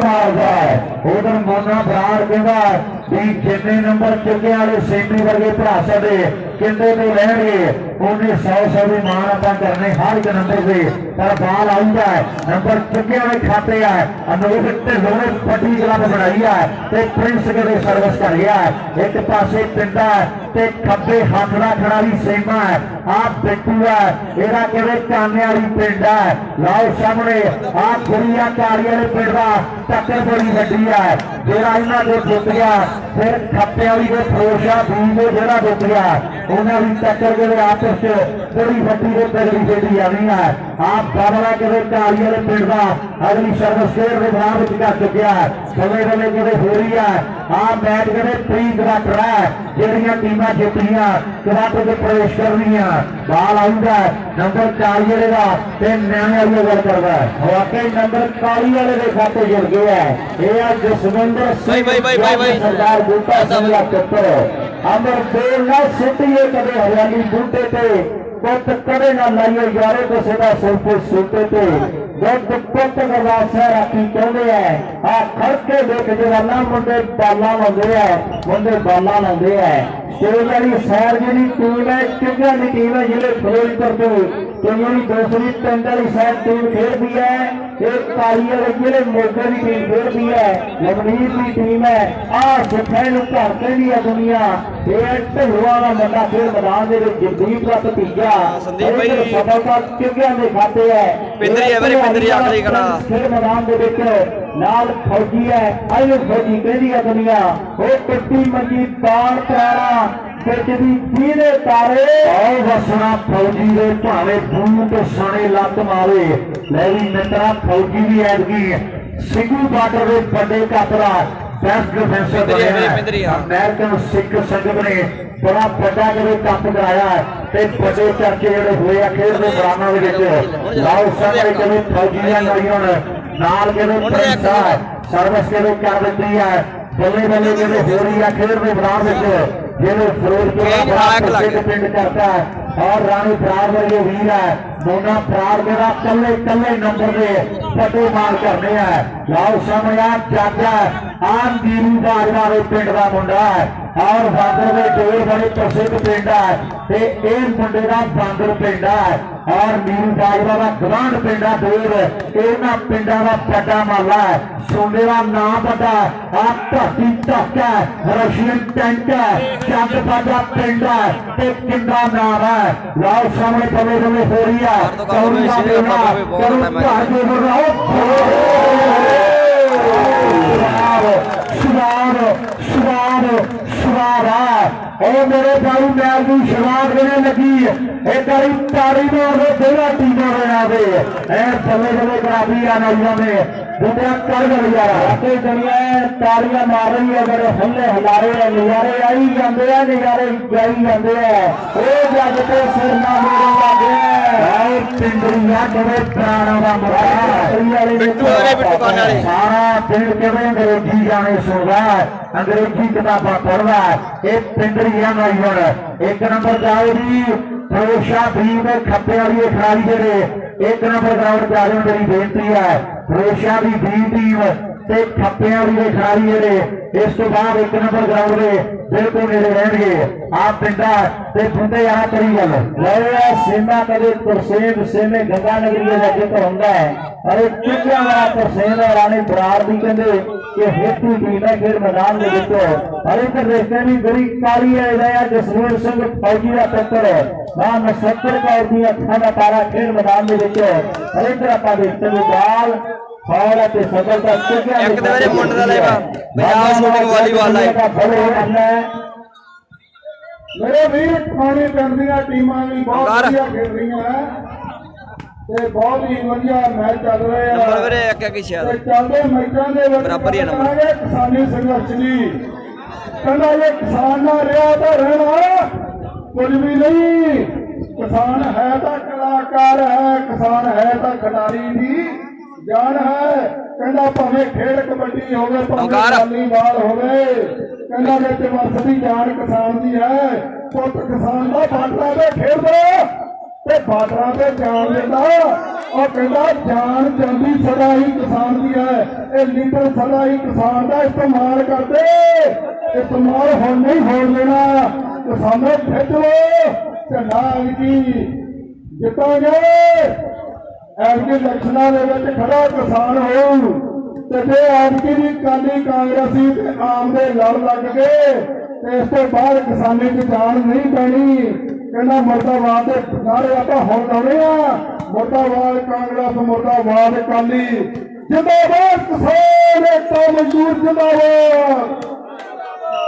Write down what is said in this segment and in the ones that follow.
मारता है उधर मोना बराड़ कहता भी जिन्ने नंबर चुके वाले सेमी वर्गे भरा साडे कहते तो लैणगे उन्हें 100 भी मान आप करने हर एक नंबर से पर बाल आऊगा है नंबर चुके वाले खाते है अनूप ढिल्लों ने पट्टी क्लब बनाई है ते प्रिंस के सर्विस कर गया है एक पासे पिंडा ते खब्बे हाथ का खिडारी सेमा है आप बिट्टू है एरा कहते काने वाली पिंड है लाओ सामने आप गुड़िया कारी वाले पिंड का टक्कर बड़ी वड्डी है जेड़ा इन्हों को जुट गया फिर खप्पे वाली को फरोशा बीज को जेड़ा जुट गया उन्होंने टक्कर के आपस बड़ी वड्डी को तगड़ी खेडी जानी है आप बाबला कहते कारी वाले पिंड का अगली सर्विस फेर के बाहर कर चुका है समय बल्ले कहते हो रही है आप मैच कहते प्री क्वार्टर है जड़िया टीम जितिया क्वार्टर से प्रवेश कर रही है बाल आऊगा नंबर 40 का न्याय वाली गल करता है वाकई नंबर 40 वाले के खाते जुड़ गया है ये जसविंदर सरदार बूटा सिंह का पुत्र अमर बेल ना सुटिए कदे हरियाली बूटे पे पुत कदे ना लाइए यारे को सीधा सोफे सूटे पे पुत गवासा राखी कहते हैं आ खड़के देख जवाना मुंडे बाला लाते हैं मुंडे बाला लाते हैं वाली सैर जी टीम है कितना की टीम है जिले फिरोजपुर तो दूसरी पिंड वाली सैर टीम खेलती है एक काली वाले जिले मोगे की टीम खेलती है लवनीर की टीम है आ सिखे घर कहती है दुनिया ये ढिल्लों का मुंडा खेल मैदान के जगदीप का भतीजा सफलता किगिया के खाते है खेल मैदान के नाल फौजी है आइयो फौजी कहती है दुनिया वो पिट्टी मंजी बाण प्राणा बिजली दीने तारे और वसना फौजी दे भावे बूट सने लत मारे लेवी मित्रा फौजी भी ऐदगी सिंघू बार्डर के बड़े कपड़ा बेस्ट डिफेंसर अमेरिकन सिख संगत ने बड़ा बड़ा कदे कप कराया ते बड़े चर्चे जोड़े हुए खेल के मैदान लाओ सामने कभी फौजी नहीं नाल के सर्विस के कर दी है बल्ले बल्ले के हो रही है खेल के मैदान जिन्हें फिरोजपुर पिंड करता है और रानी फरार वर्गे वीर है मोना फरार के कले कले नंबर से पटे मार करने हैं लाओ समय चाचा आम दीरू बाजवा के पिंड का मुंडा है और बांदर के जोर बड़े प्रसिद्ध पिंड है मुंडे का बांदर पिंड है और नीरू बाजवा का गवांड पिंड है दूर इन्होंने पिंडा का बड़ा माला है सोने का नाम बड़ा आप धरती धक है रशियन टैंक है चंद बाजा पिंड है किंदा नाम है लाओ सामने बल्ले बल्ले हो रही है मेरे भाई मैच की शुरुआत करने लगी एक बारी तारी मार दो दोनों टीमों में बल्ले बल्ले खराबी आना में दुनिया कर गई दुनिया तारियां मार रही है बड़े हल्ले हलारे नजारे आई जाते हैं नजारे जाई जाते हैं जग के सिर ना सारा पिंड के अंग्रेजी गाने सुन रहा है अंग्रेजी किताबा पढ़ रहा है एक पिंडरिया नौजवान एक नंबर जाओ जी फिरोशा भी में खप्पे वाली खिलाड़ी जेडे एक नंबर ग्राउंड पे आ जाओ मेरी बेनती है फिरोशा भी बी टीम ते खप्पे वाली खिलाड़ी जेडे इस तो बाद एक नंबर ग्राउंड में बिल्कुल नेड़े रहेंगे आप पिंडा ते बुंदे यहाँ करी गल सेना कदे तरसेम सेमे गंगा नगरी का जिक्र होंगे अरे चुकिया वाला तरसेम और रानी बराड़ भी कहते कि हेतु टीम है खेल मैदान में देखो अरे इधर देखते भी बड़ी काली है जसवीर सिंह फौजी का टक्कर है वहां नक्षत्र का उठी अखा का तारा खेल मैदान में देखो अरे इधर आप देखते हुए बाल मेरे वीर पानी पिंड दी टीमां भी बहुत वधिया खेल रही हैं ते बहुत ही वधिया मैच चल रहे हैं चलते मैचों के किसानी संघर्ष की कहना ये किसान ना रहा तो रहना कुछ भी नहीं किसान है तो कलाकार है किसान है तो खिडारी की जान है कहना भावे खेड कबड्डी होवे भावे वॉलीबॉल होवे कहना विच वसदी जान किसान दी है पुत किसान दा बार्डरां ते खेडदा ते बार्डरां ते जान देंदा और कहता जान चांदी सदा ही किसान की है, ये लीडर सदा ही किसान का इस्तेमाल करते, इस्तेमाल हो नहीं हो देना। किसानों खिंच लो झंडा की जितांगे, एलकी इलेक्शनां दे विच खड़ा किसान हो ते जे एलकी दी काली कांग्रेसी ते आम दे लड़ लग गए ते इस तो बाद किसानी च जान नहीं पैनी। कहना मुर्दाबाद के नारे आप हुण लाने आ, मुर्दाबाद कांग्रेस, मुर्दाबाद अकाली, जिंदाबाद किसान एकता मजदूर जिंदाबाद।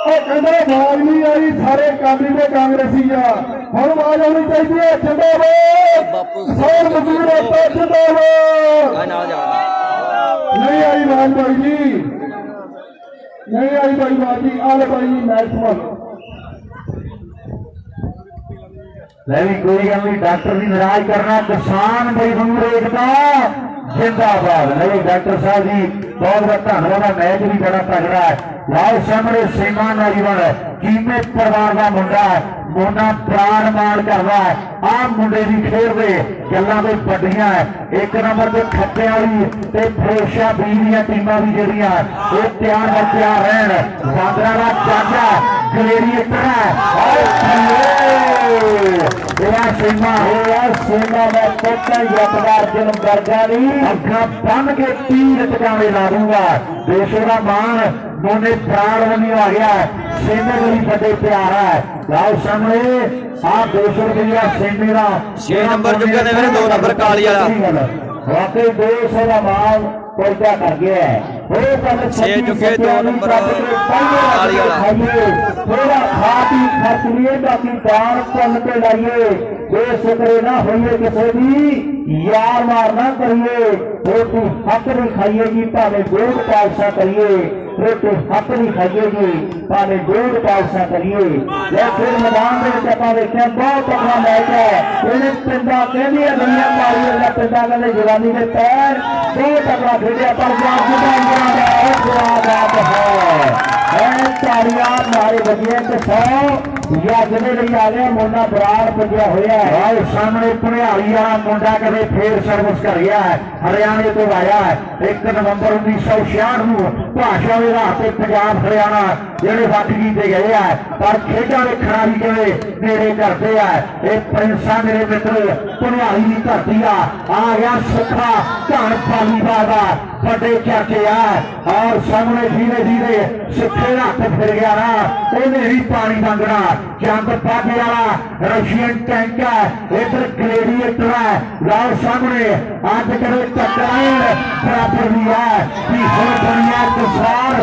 कहना आवाज नहीं आई, सारे अकाली ते कांग्रेसी आ, हुण आवाज आनी चाहिए जिंदाबाद किसान मजदूर एकता जिंदाबाद। नहीं आई आवाज भाई जी, नहीं आई भाई बाजी। आले भाई मैच समाप्त। नहीं कोई गल नहीं, डॉक्टर भी नाराज करना, किसान मजदूर एकता जिंदाबाद। नहीं डॉक्टर साहब जी बहुत बहुत धन्यवाद। मैच भी बड़ा तगड़ा है। लाओ सामने सीमा नौजवान कीमे परिवार का मुंडा है, मोना प्राण मान करवा है। आ मुंडे की खेल दे गल्लां तो बड़ियां है। एक नंबर के खप्पे वाली ते फिरोशा बी दी टीमां भी ਜਿਹੜੀਆਂ ਇਹ ਤਿਆਰ बर ਤਿਆਰ रहन। बांदरा का चाचा ग्लेडिएटर सीमा में कोटा यतदार जन्म दर्जा अखा बन के तीर टिकाने ला दूंगा। देशों का मान मोने प्राण बनी आ गया है। सेने को भी बड़े प्यार है। लाओ सामने आप 200 रुपया सेने का 6 नंबर चुके ने मेरे 2 नंबर काली वाला वाकई 200 का माल पहुंचा कर गया है। 6 चुके 2 नंबर काली वाला थोड़ा खा पी खर्च लिए बाकी दान पुन पे लाइए। बेसुकरे ना होइए किसी भी यार मार ना करिए। रोटी हक नहीं खाइएगी भावे जोड़ पालसा करिए। रोटी हक नहीं खाइएगी भावे जोड़ पालसा करिए। फिर मैदान में देखिए बहुत तगड़ा मैच है। इन्हें पिंडा कहदिया दुनिया मारी पिंडा कहते जवानी के पैर बहुत तगड़ा खेलिया पर तारियां मारे बजिए तो 100 जने लिए आ गया। मुंडा बराड़ पजिया होया है। सामने भनियाली वाला मुंडा कदे फिर सर्विस कर गया है। हरियाणे तो आया है। 1 नवंबर 1966 में भाषा के आधार पर पंजाब हरियाणा जेडे वट कीते गए है। पर खेडा वेखना भी किवे नेड़े करते हैं। ये प्रिंसा मेरे मित्र भनियाली की धरती आ गया सुखा धन पालीवाल का बड़े चाचे है। और सामने धीरे धीरे सुखे हथ फिर गया ना उन्हें भी पानी मंगना। चंद पागे वाला रशियन टैंक है। इधर ग्लेडिएटर है। लाओ सामने अज करे टकराए बराबर भी है कि हो बनिया किसान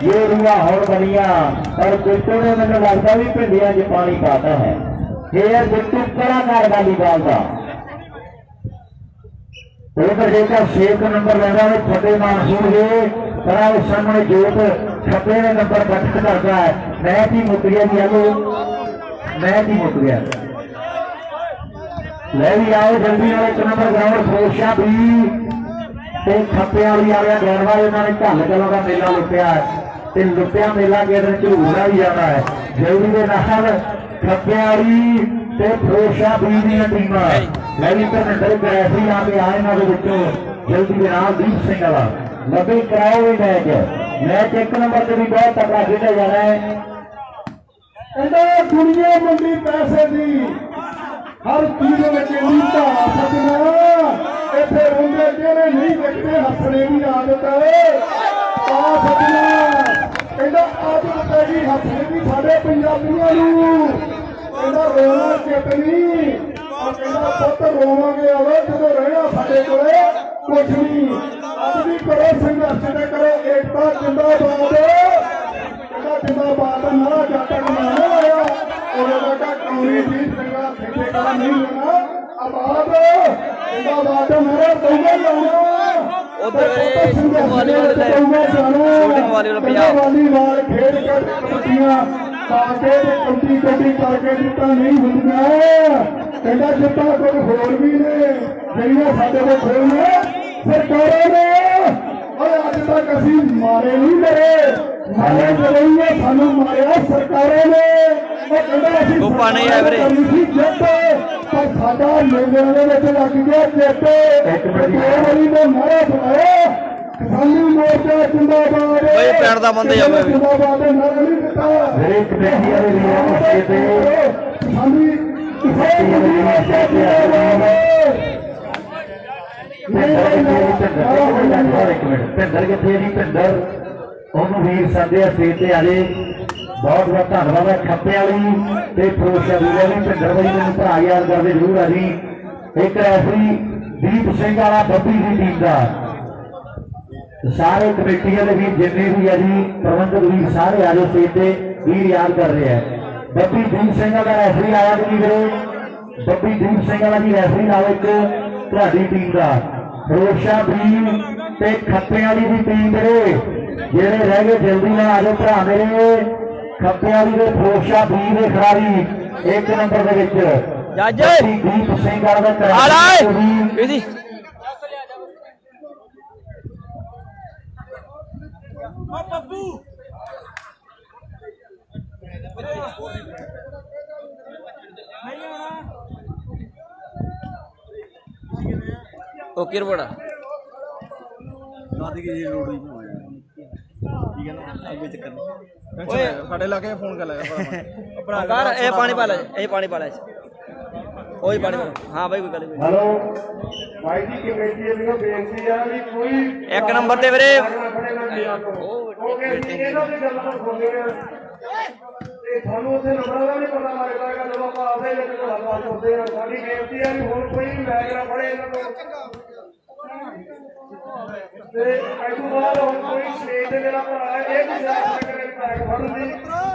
ये रुआ हो बनिया। और बिट्टू ने मैंने लगता भी भिंडिया च पानी पाता है। फिर बिट्टू कलाकार वालीबाल का उधर जेकर 6 नंबर लगा फतेह मानसूर के तरह सामने जोत छपे ने नंबर बचत करता है। मैच ही मुक गया जी। मैच ही मुक गया। ले भी आओ जल्दी वाले 1 नंबर ग्राउंड फिरोशा भी खप्पे वाली आ गया। गैरवा उन्होंने ढल चलों का मेला लुटिया है। लुटिया मेला के दिन झूला भी जाना है। जल्दी के नाल खप्पे वाली फिरोशा भी दी टीम रेफरी यहाँ पे आए ना जल्दी के नाम दीप सिंह वाला लबे कराओ भी मैच 1 नंबर से भी बहुत तगड़ा खेला जा रहा है। दुनिया मंडी पैसे दी हर चीज धारा सजना इतने रोंदे चेहरे नहीं देखते हसने की आदत है। सजना कहना आदत पैगी हसने की साढ़े पंजाबियों रोना चेतनी और कहना पुत रोवांगे आवे जो रहना साडे कोले कुछ नहीं। अज भी करो संघर्ष ने करो एकता जिंदाबाद। कहना जिंदाबाद ना जट बनाना आया और बेटा कौड़ी जी संगा ठेकेदार नहीं लेना आबाद जिंदाबाद मेरा दूंगा जाना वालीबाल खेल कर कबड्डियां पाके कबड्डी कबड्डी करके जितना नहीं होंगे। कहना जितना कुछ होर भी ने जड़ियां साडे को खोल ने सरकारों ने और अज तक असी मारे नहीं मरे मारे जरूर सानू मारिया सरकारों ने। ਕੋਪਾ ਨਹੀਂ ਹੈ ਵੀਰੇ। ਪਰ ਸਾਡਾ ਲੋਕਾਂ ਦੇ ਵਿੱਚ ਲੱਗ ਗਿਆ ਚੇਤੇ ਵਾਰੀ ਨੇ ਮਾਰੇ ਬਣਾਇਆ ਕਿਸਾਨੀ ਮੋਰਚਾ ਜਿੰਦਾਬਾਦ ਬਈ ਪੈਣ ਦਾ ਬੰਦੇ ਜਾਵੇ ਵੀ। ਜਿੰਦਾਬਾਦ ਦੇ ਨਾਰਾ ਨਹੀਂ ਦਿੱਤਾ ਹਰੇਕ ਬੇਟੀਆਂ ਦੇ ਲਈ ਮੌਕੇ ਤੇ ਕਿਸਾਨੀ ਮੋਰਚਾ ਜਿੰਦਾਬਾਦ ਭਿੰਦਰ ਕਿੱਥੇ ਜੀ ਭਿੰਦਰ ਉਹਨੂੰ ਵੀਰ ਸੰਦੇ ਸਟੇਜ ਤੇ ਆਲੇ ਬਹੁਤ ਬਹੁਤ ਧੰਨਵਾਦ ਹੈ ਖੱਪੇ ਵਾਲੀ ਤੇ ਫਰੋਸ਼ਾ ਵੀਰ ਵੀ ਭਿੰਦਰ ਬਾਈ ਮੈਨੂੰ ਭਰਾ ਯਾਦ ਕਰਦੇ ਜ਼ਰੂਰ ਆ ਜੀ। ਇੱਕ ਰੈਫਰੀ ਦੀਪ ਸਿੰਘ ਵਾਲਾ ਬੱਬੀ ਦੀ ਟੀਮ ਦਾ ਸਾਰੇ ਕਮੇਟੀਆਂ ਦੇ ਵੀਰ ਜਿੰਨੇ ਵੀ ਆ ਜੀ ਪ੍ਰਬੰਧਕ ਵੀਰ ਸਾਰੇ ਆ ਜੋ ਸਟੇਜ ਤੇ ਵੀਰ ਯਾਦ ਕਰ ਰਹੇ ਆ। ਬੱਬੀ ਦੀਪ ਸਿੰਘ ਦਾ ਰੈਫਰੀ ਆਇਆ ਜੀ ਵੀਰੇ ਬੱਬੀ ਦੀਪ ਸਿੰਘ ਵਾਲਾ ਜੀ ਰੈਫਰੀ ਨਾਲ ਇੱਕ ਤੁਹਾਡੀ ਟੀਮ ਦਾ ਫਰੋਸ਼ਾ ਵੀਰ ਤੇ ਖੱਪੇ ਵਾਲੀ ਦੀ ਟੀਮ ਮੇਰੇ ਜਿਹੜੇ ਰਹਿ ਗਏ ਜਲਦੀ ਨਾਲ ਆ ਜਾਓ ਭਰਾ ਮੇਰੇ ਖੱਪੇ ਵਾਲੀ ਦੇ ਫਰੋਸ਼ਾ ਵੀਰ ਦੇ ਖਿਡਾਰੀ ਇੱਕ ਨੰਬਰ ਦੇ ਵਿੱਚ ਜੱਜ ਦੀਪ ਸਿੰਘ ਵਾਲਾ ਦਾ ਆ ਲੈ ਇਹਦੀ ਓਕੇ ਰਿਪੋਰਟ ਦਾਦੀ ਕੀ ਰੋਡ ਹੀ ਹੋਇਆ ਠੀਕ ਹੈ ਨਾ ਅੱਗੇ ਚੱਕਰ ਓਏ ਸਾਡੇ ਲਾ ਕੇ ਫੋਨ ਕਰ ਲਿਆ ਆਪਣਾ ਕਰ ਇਹ ਪਾਣੀ ਪਾ ਲੈ ਇਹ ਪਾਣੀ ਪਾ ਲੈ ਓਏ ਪਾਣੀ ਪਾ ਹਾਂ ਬਾਈ ਕੋਈ ਗੱਲ ਨਹੀਂ। ਹੈਲੋ ਭਾਈ ਜੀ ਕਮੇਟੀ ਵੱਲੋਂ ਬੇਨਤੀ ਆ ਵੀ ਕੋਈ ਇੱਕ ਨੰਬਰ ਤੇ ਵੀਰੇ ਓਕੇ ਇਹਨਾਂ ਦੀ ਗੱਲਾਂ ਨੂੰ ਸੁਣਦੇ ਆ ਤੇ ਤੁਹਾਨੂੰ ਉੱਥੇ ਨੰਬਰਾਂ ਦਾ ਨਹੀਂ ਪਤਾ ਲੱਗਦਾ ਹੈਗਾ ਜਦੋਂ ਆਪਾਂ ਆਪਦੇ ਵਿੱਚ ਗੱਲਬਾਤ ਕਰਦੇ ਆ। ਸਾਡੀ ਬੇਨਤੀ ਆ ਵੀ ਹੁਣ ਕੋਈ ਮੈਚ ਨਾ ਫੜੇ ਇਹਨਾਂ ਨੂੰ ਤੇ ਅੱਜ ਤੋਂ ਬਾਅਦ ਹੁਣ ਕੋਈ ਸਟੇਜ ਤੇ ਮੇਰਾ ਭਰਾ ਹੈ ਇਹ ਵੀ ਸਿਆਸਤ ਨਾ ਕਰੇ ਪੈਕ ਫੜਨ ਦੀ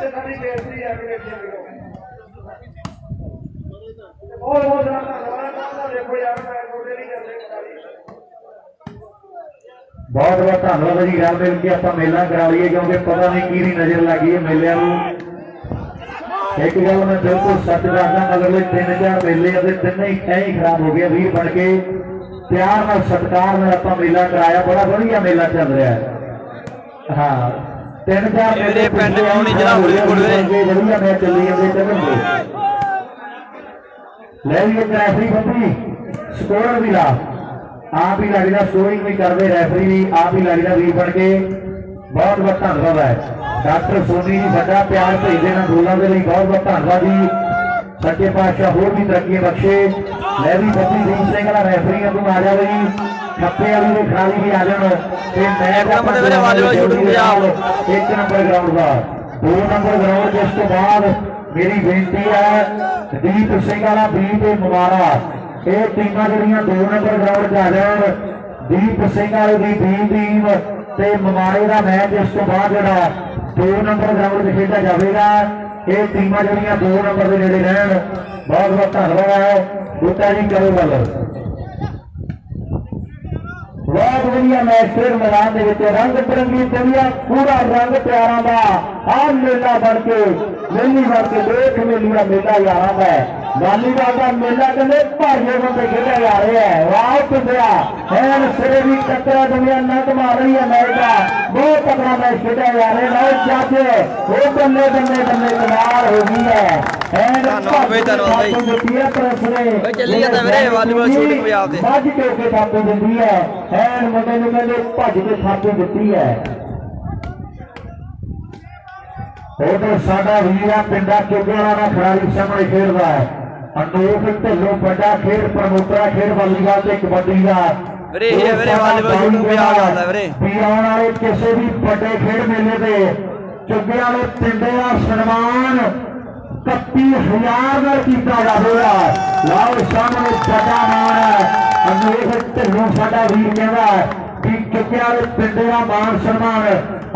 ਤੇ ਸਾਡੀ ਬੇਨਤੀ ਆ ਕਮੇਟੀ ਵੱਲੋਂ ਬਹੁਤ ਬਹੁਤ ਧੰਨਵਾਦ। ਦੇਖੋ ਯਾਰ ਮੈਂ ਤੁਹਾਡੇ ਨਹੀਂ ਕਰਦੇ ਬਹੁਤ ਬਹੁਤ ਧੰਨਵਾਦ ਜੀ ਗੱਲ ਮਿਲ ਕੇ ਆਪਾਂ ਮੇਲਾ ਕਰਾ ਲਈਏ ਕਿਉਂਕਿ ਪਤਾ ਨਹੀਂ ਕਿਹਦੀ ਨਜ਼ਰ ਲੱਗੀ ਹੈ ਮੇਲਿਆਂ ਨੂੰ। ਇੱਕ ਗੱਲ ਮੈਂ ਬਿਲਕੁਲ ਸੱਚ ਦੱਸਦਾ ਮਗਰਲੇ 3-4 ਮੇਲੇ ਅਤੇ ਤਿੰਨੇ ਹੀ ਐਂ ਹੀ ਖਰਾਬ ਹੋ ਗਏ ਵੀਰ ਬਣ ਕੇ ਪਿਆਰ ਨਾਲ ਸਤਿਕਾਰ ਨਾਲ ਆਪਾਂ ਮੇਲਾ ਕਰਾਇਆ ਬੜਾ ਵਧੀਆ ਮੇਲਾ ਚੱਲ ਰਿਹਾ ਹੈ। ਹਾਂ 3-4 ਮੇਰੇ ਪਿੰਡ ਆਉਣੀ ਜਿਹੜਾ ਹੋਲੀ ਕੋਲੇ ਵਧੀਆ ਮੈਚ ਚੱਲੀ ਜਾਂਦੇ ਚੱਲਣਗੇ। ਲੈ ਵੀ ਇੱਕ ਰੈਫਰੀ ਬੱਬੀ ਸਕੋਰਰ ਵੀ ਲਾ ਆਪ ਹੀ ਲੱਗਦਾ ਸਕੋਰਿੰਗ ਵੀ ਕਰਦੇ ਰੈਫਰੀ ਵੀ ਆਪ ਹੀ ਲੱਗਦਾ ਵੀਰ ਬਣ ਕੇ ਬਹੁਤ ਬਹੁਤ ਧੰਨਵਾਦ ਹੈ। ਡਾਕਟਰ ਸੋਨੀ ਜੀ ਵੱਡਾ ਪਿਆਰ ਭੇਜਦੇ ਨੇ ਬੋਲਾਂ ਦੇ ਲਈ ਬਹੁਤ ਬਹੁਤ ਧੰਨਵਾਦ ਜੀ। ਸੱਚੇ ਪਾਤਸ਼ਾਹ ਹੋਰ ਵੀ ਤਰੱਕੀ ਬਖਸ਼ੇ। ਲੈ ਵੀ ਬੱਬੀ ਦੀਪ ਸਿੰਘ ਵਾਲਾ ਰੈਫਰੀ ਤੂੰ ਆ ਜਾ ਬਈ ਖੱਪੇ ਵਾਲੀ ਦੇ ਖਿਡਾਰੀ ਵੀ ਆ ਜਾਣ ਤੇ ਮੈਚ ਨੰਬਰ ਦੇ ਵੀਰੇ ਆਵਾਜ਼ ਸ਼ੂਟਿੰਗ ਪੰਜਾਬ ਇੱਕ ਨੰਬਰ ਗਰਾਊਂਡ ਦਾ 2 ਨੰਬਰ ਗਰਾਊਂਡ ਜਿਸ ਤੋਂ ਬਾਅਦ ਮੇਰੀ ਬੇਨਤੀ ਹੈ ਦੀਪ ਸਿੰਘ ਵਾਲਾ ਵੀ ਤੇ ਮੁਬਾਰਾ ਇਹ ਟੀਮਾਂ ਜਿਹੜੀਆਂ 2 ਨੰਬਰ ਗਰਾਊਂਡ 'ਚ ਆ ਜਾਣ ਦੀਪ ਸਿੰਘ ਵਾਲੇ ਦੀ ਟੀਮ ਤੇ ਮੁਬਾਰੇ ਦਾ ਮੈਚ ਇਸ ਤੋਂ ਬਾਅਦ ਜਿਹੜਾ 2 ਨੰਬਰ ਗਰਾਊਂਡ 'ਚ ਖੇਡਿਆ ਜਾਵੇਗਾ। ਇਹ ਟੀਮਾਂ ਜਿਹੜੀਆਂ 2 ਨੰਬਰ ਦੇ ਨੇੜੇ ਰਹਿਣ ਬਹੁਤ ਬਹੁਤ ਧੰਨਵਾਦ ਹੈ। ਬੂਟਾ ਜੀ ਕਰੋ ਗੱਲ ਬਹੁਤ ਵਧੀਆ ਮੈਚ ਖੇਡ ਮੈਦਾਨ ਦੇ ਵਿੱਚ ਰੰਗ ਬਿਰੰਗੀ ਦੁਨੀਆ ਪੂਰਾ ਰੰਗ ਪਿਆਰਾਂ ਦਾ ਆਹ ਮੇਲਾ ਬਣ ਕੇ ਮੇਲੀ ਬਣ ਕੇ ਦੇਖ ਮੇਲੀਆ ਮੇਲਾ ਯਾਰਾਂ ਦਾ ਵਾਲੀਬਾਲ ਦਾ ਮੇਲਾ ਕਹਿੰਦੇ ਭਾਰੀਏ ਬੰਦੇ ਖੇਡਿਆ ਜਾ ਰਿਹਾ ਹੈ। ਵਾਹ ਪਿੰਡਿਆ ਐਨ ਸਿਰੇ ਵੀ ਟੱਕਰਾ ਦੁਨੀਆ ਨੱਕ ਮਾਰ ਰਹੀ ਹੈ ਮੈਚ ਦਾ ਬਹੁਤ ਤਕੜਾ ਮੈਚ ਖੇਡਿਆ ਜਾ ਰਿਹਾ ਹੈ। ਜੱਜ ਉਹ ਬੰਦੇ ਕਮਾਲ ਹੋ ਗਈ ਹੈ ਐਨ ਦਿੱਤੀ ਹੈ ਪ੍ਰੈਸ ਨੇ ਚੱਲੀ ਜਾਂਦਾ ਵੀਰੇ ਵਾਲੀਬਾਲ ਸ਼ੂਟਿੰਗ ਪੰਜਾਬ ਦੇ ਭੱਜ ਕੇ ਉੱਤੇ ਥਾਪੀ ਦਿੰਦੀ ਹੈ ਐਨ ਮੁੰਡੇ ਨੂੰ ਕਹਿੰਦੇ ਭੱਜ ਕੇ ਥਾਪੀ ਦਿੱਤੀ ਹੈ। ਉਧਰ ਸਾਡਾ ਵੀਰ ਆ ਪਿੰਡਾ ਚੋਗਿਆਣਾ ਦਾ ਖਿਡਾਰੀ ਸਾਹਮਣੇ ਖੇਡਦਾ ਹੈ ਅਨੂਪ ਢਿੱਲੋਂ ਵੱਡਾ ਖੇਡ ਪ੍ਰਮੋਟਰ ਖੇਡ ਵਾਲੀਬਾਲ ਤੇ ਕਬੱਡੀ ਦਾ ਵੀਰੇ ਇਹ ਵੀਰੇ ਵਾਲੀਬਾਲ ਸ਼ੂਟਿੰਗ ਪੰਜਾਬ ਜਾਂਦਾ ਵੀਰੇ ਵੀ ਆਉਣ ਵਾਲੇ ਕਿਸੇ ਵੀ ਵੱਡੇ ਖੇਡ ਮੇਲੇ ਤੇ ਚੁੱਗੇ ਵਾਲੇ ਪਿੰਡੇ ਦਾ ਸਨਮਾਨ 31,000 ਨਾਲ ਕੀਤਾ ਜਾਵੇਗਾ। ਲਾਓ ਸਾਹਮਣੇ ਵੱਡਾ ਮਾਣ ਹੈ ਅਨੂਪ ਢਿੱਲੋਂ ਸਾਡਾ ਵੀਰ ਕਹਿੰਦਾ ਵੀ ਚੁੱਗੇ ਵਾਲੇ ਪਿੰਡੇ ਦਾ ਮਾਣ ਸਨਮਾਨ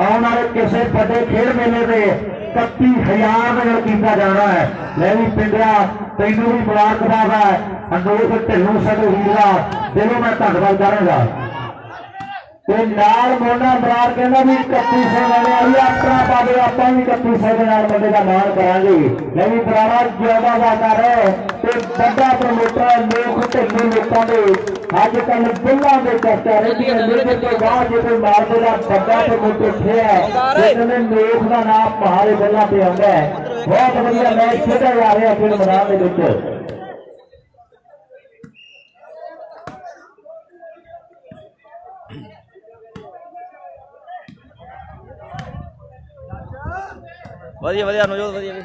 ਆਉਣ ਵਾਲੇ ਕਿਸੇ ਵੱਡੇ ਖੇਡ ਮੇਲੇ ਤੇ 31,000 ਨਾਲ ਕੀਤਾ ਜਾਣਾ ਹੈ। ਲੈ ਵੀ ਪਿੰਡਿਆ ਤੈਨੂੰ ਵੀ ਮੁਬਾਰਕਬਾਦ ਹੈ ਅਨੂਪ ਢਿੱਲੋਂ ਸਾਡੇ ਵੀਰ ਦਾ ਦਿਲੋਂ ਮੈਂ ਧੰਨਵਾਦ ਕਰਾਂਗਾ। ਤੇ ਨਾਲ ਮੋਨਾ ਬਰਾੜ ਕਹਿੰਦਾ ਵੀ 3100 ਵਾਲੇ ਆਈ ਆਪਣਾ ਪਾਵੇ ਆਪਾਂ ਵੀ 3100 ਦੇ ਨਾਲ ਬੰਦੇ ਦਾ ਮਾਣ ਕਰਾਂਗੇ। ਲੈ ਵੀ ਬਰਾੜਾ ਜਿਆਦਾ ਵਾਦਾ ਹੈ ਤੇ ਵੱਡਾ ਪ੍ਰਮੋਟਰ ਲੋਕ ਢਿੱਲੋਂ ਲੋਕਾਂ ਦੇ ਅੱਜ ਕੱਲ ਬੁੱਲਾਂ ਦੇ ਚਰਚਾ ਰਹਿੰਦੀ ਹੈ ਮੇਰੇ ਤੋਂ ਬਾਅਦ ਜੇ ਕੋਈ ਮਾਰਦੇ ਦਾ ਵੱਡਾ ਪ੍ਰਮੋਟਰ ਉੱਠਿਆ ਜਿਹਨੇ ਲੋਕ ਦਾ ਨਾਮ ਪਹਾੜੇ ਬੁੱਲਾਂ ਤੇ ਆਉਂਦਾ ਹੈ बहुत बढ़िया मैच खेला जा रहा है खेल मैदान के विच। ਵਧੀਆ ਵਧੀਆ ਨਵਜੋਤ ਵਧੀਆ ਵੀ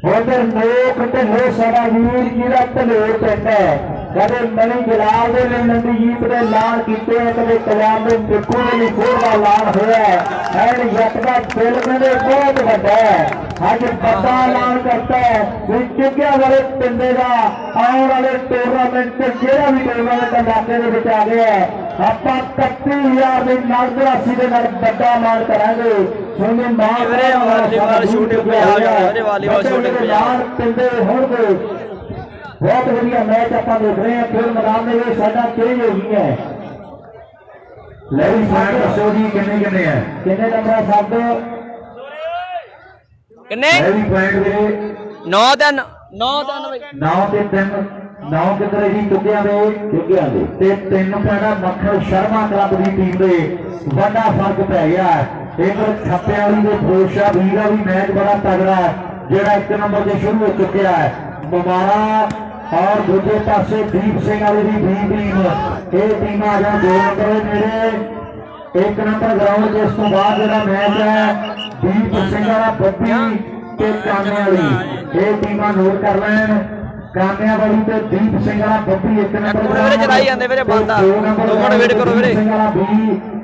उधर लोग ढिल्लो सारा वीर जिहड़ा ढिल्लोर पिंड है कदे मनी जलाल दे लिए नंदी जीत दे ऐलान कीते हैं कदे कल्याण दे पिੱਖੂ दे लिए फोड़ का ऐलान होया है एंड जट दा दिल कहंदे बहुत वड्डा है अज बड़ा ऐलान करता है कि चुगिया वाले पिंडे का आने वाले टूरनामेंट से जेड़ा भी टूरनामेंट इलाके दे विच आ गया है ਆਪਾਂ 31000 ਦੀ ਨਗਦ ਰਾਸ਼ੀ ਦੇ ਨਾਲ ਵੱਡਾ ਮਾਣ ਕਰਾਂਗੇ ਸੋਨੇ ਮਾਣ ਵੀਰੇ ਵਾਲੀਬਾਲ ਸ਼ੂਟਿੰਗ ਪੰਜਾਬ ਜਾ ਵੀਰੇ ਵਾਲੀਬਾਲ ਸ਼ੂਟਿੰਗ ਪੰਜਾਬ ਪਿੰਡੇ ਹੋਣਗੇ बहुत बढ़िया मैच आप देख रहे हैं खेल मैदान में साडा तेज हो गई है लड़ी साइड दसो जी किन्ने किन्ने है किन्ने नंबर सब किन्ने लड़ी पॉइंट वीरे 9-3 9 ते 3 9 किधर जी चुगिया दे ते 3 पैड़ा मक्खन शर्मा क्लब की टीम दे बड़ा फर्क पै गया एक छापे वाली दे फिरोजशाह वीर का भी मैच बड़ा तगड़ा है जेड़ा 1 नंबर से शुरू हो चुका है मुबारा और दूजे पासे दीप सिंह वाली भी टीम ये टीम आ जाए 2 नंबर मेरे 1 नंबर ग्राउंड जिस तो बाद जो मैच है दीप सिंह वाला बब्बी ते काने वाली ये टीम नोट कर लैन काने वाली ते दीप सिंह वाला बब्बी 1 नंबर चलाई जाते वीरे बंदा 2 मिनट वेट करो वीरे सिंह वाला बी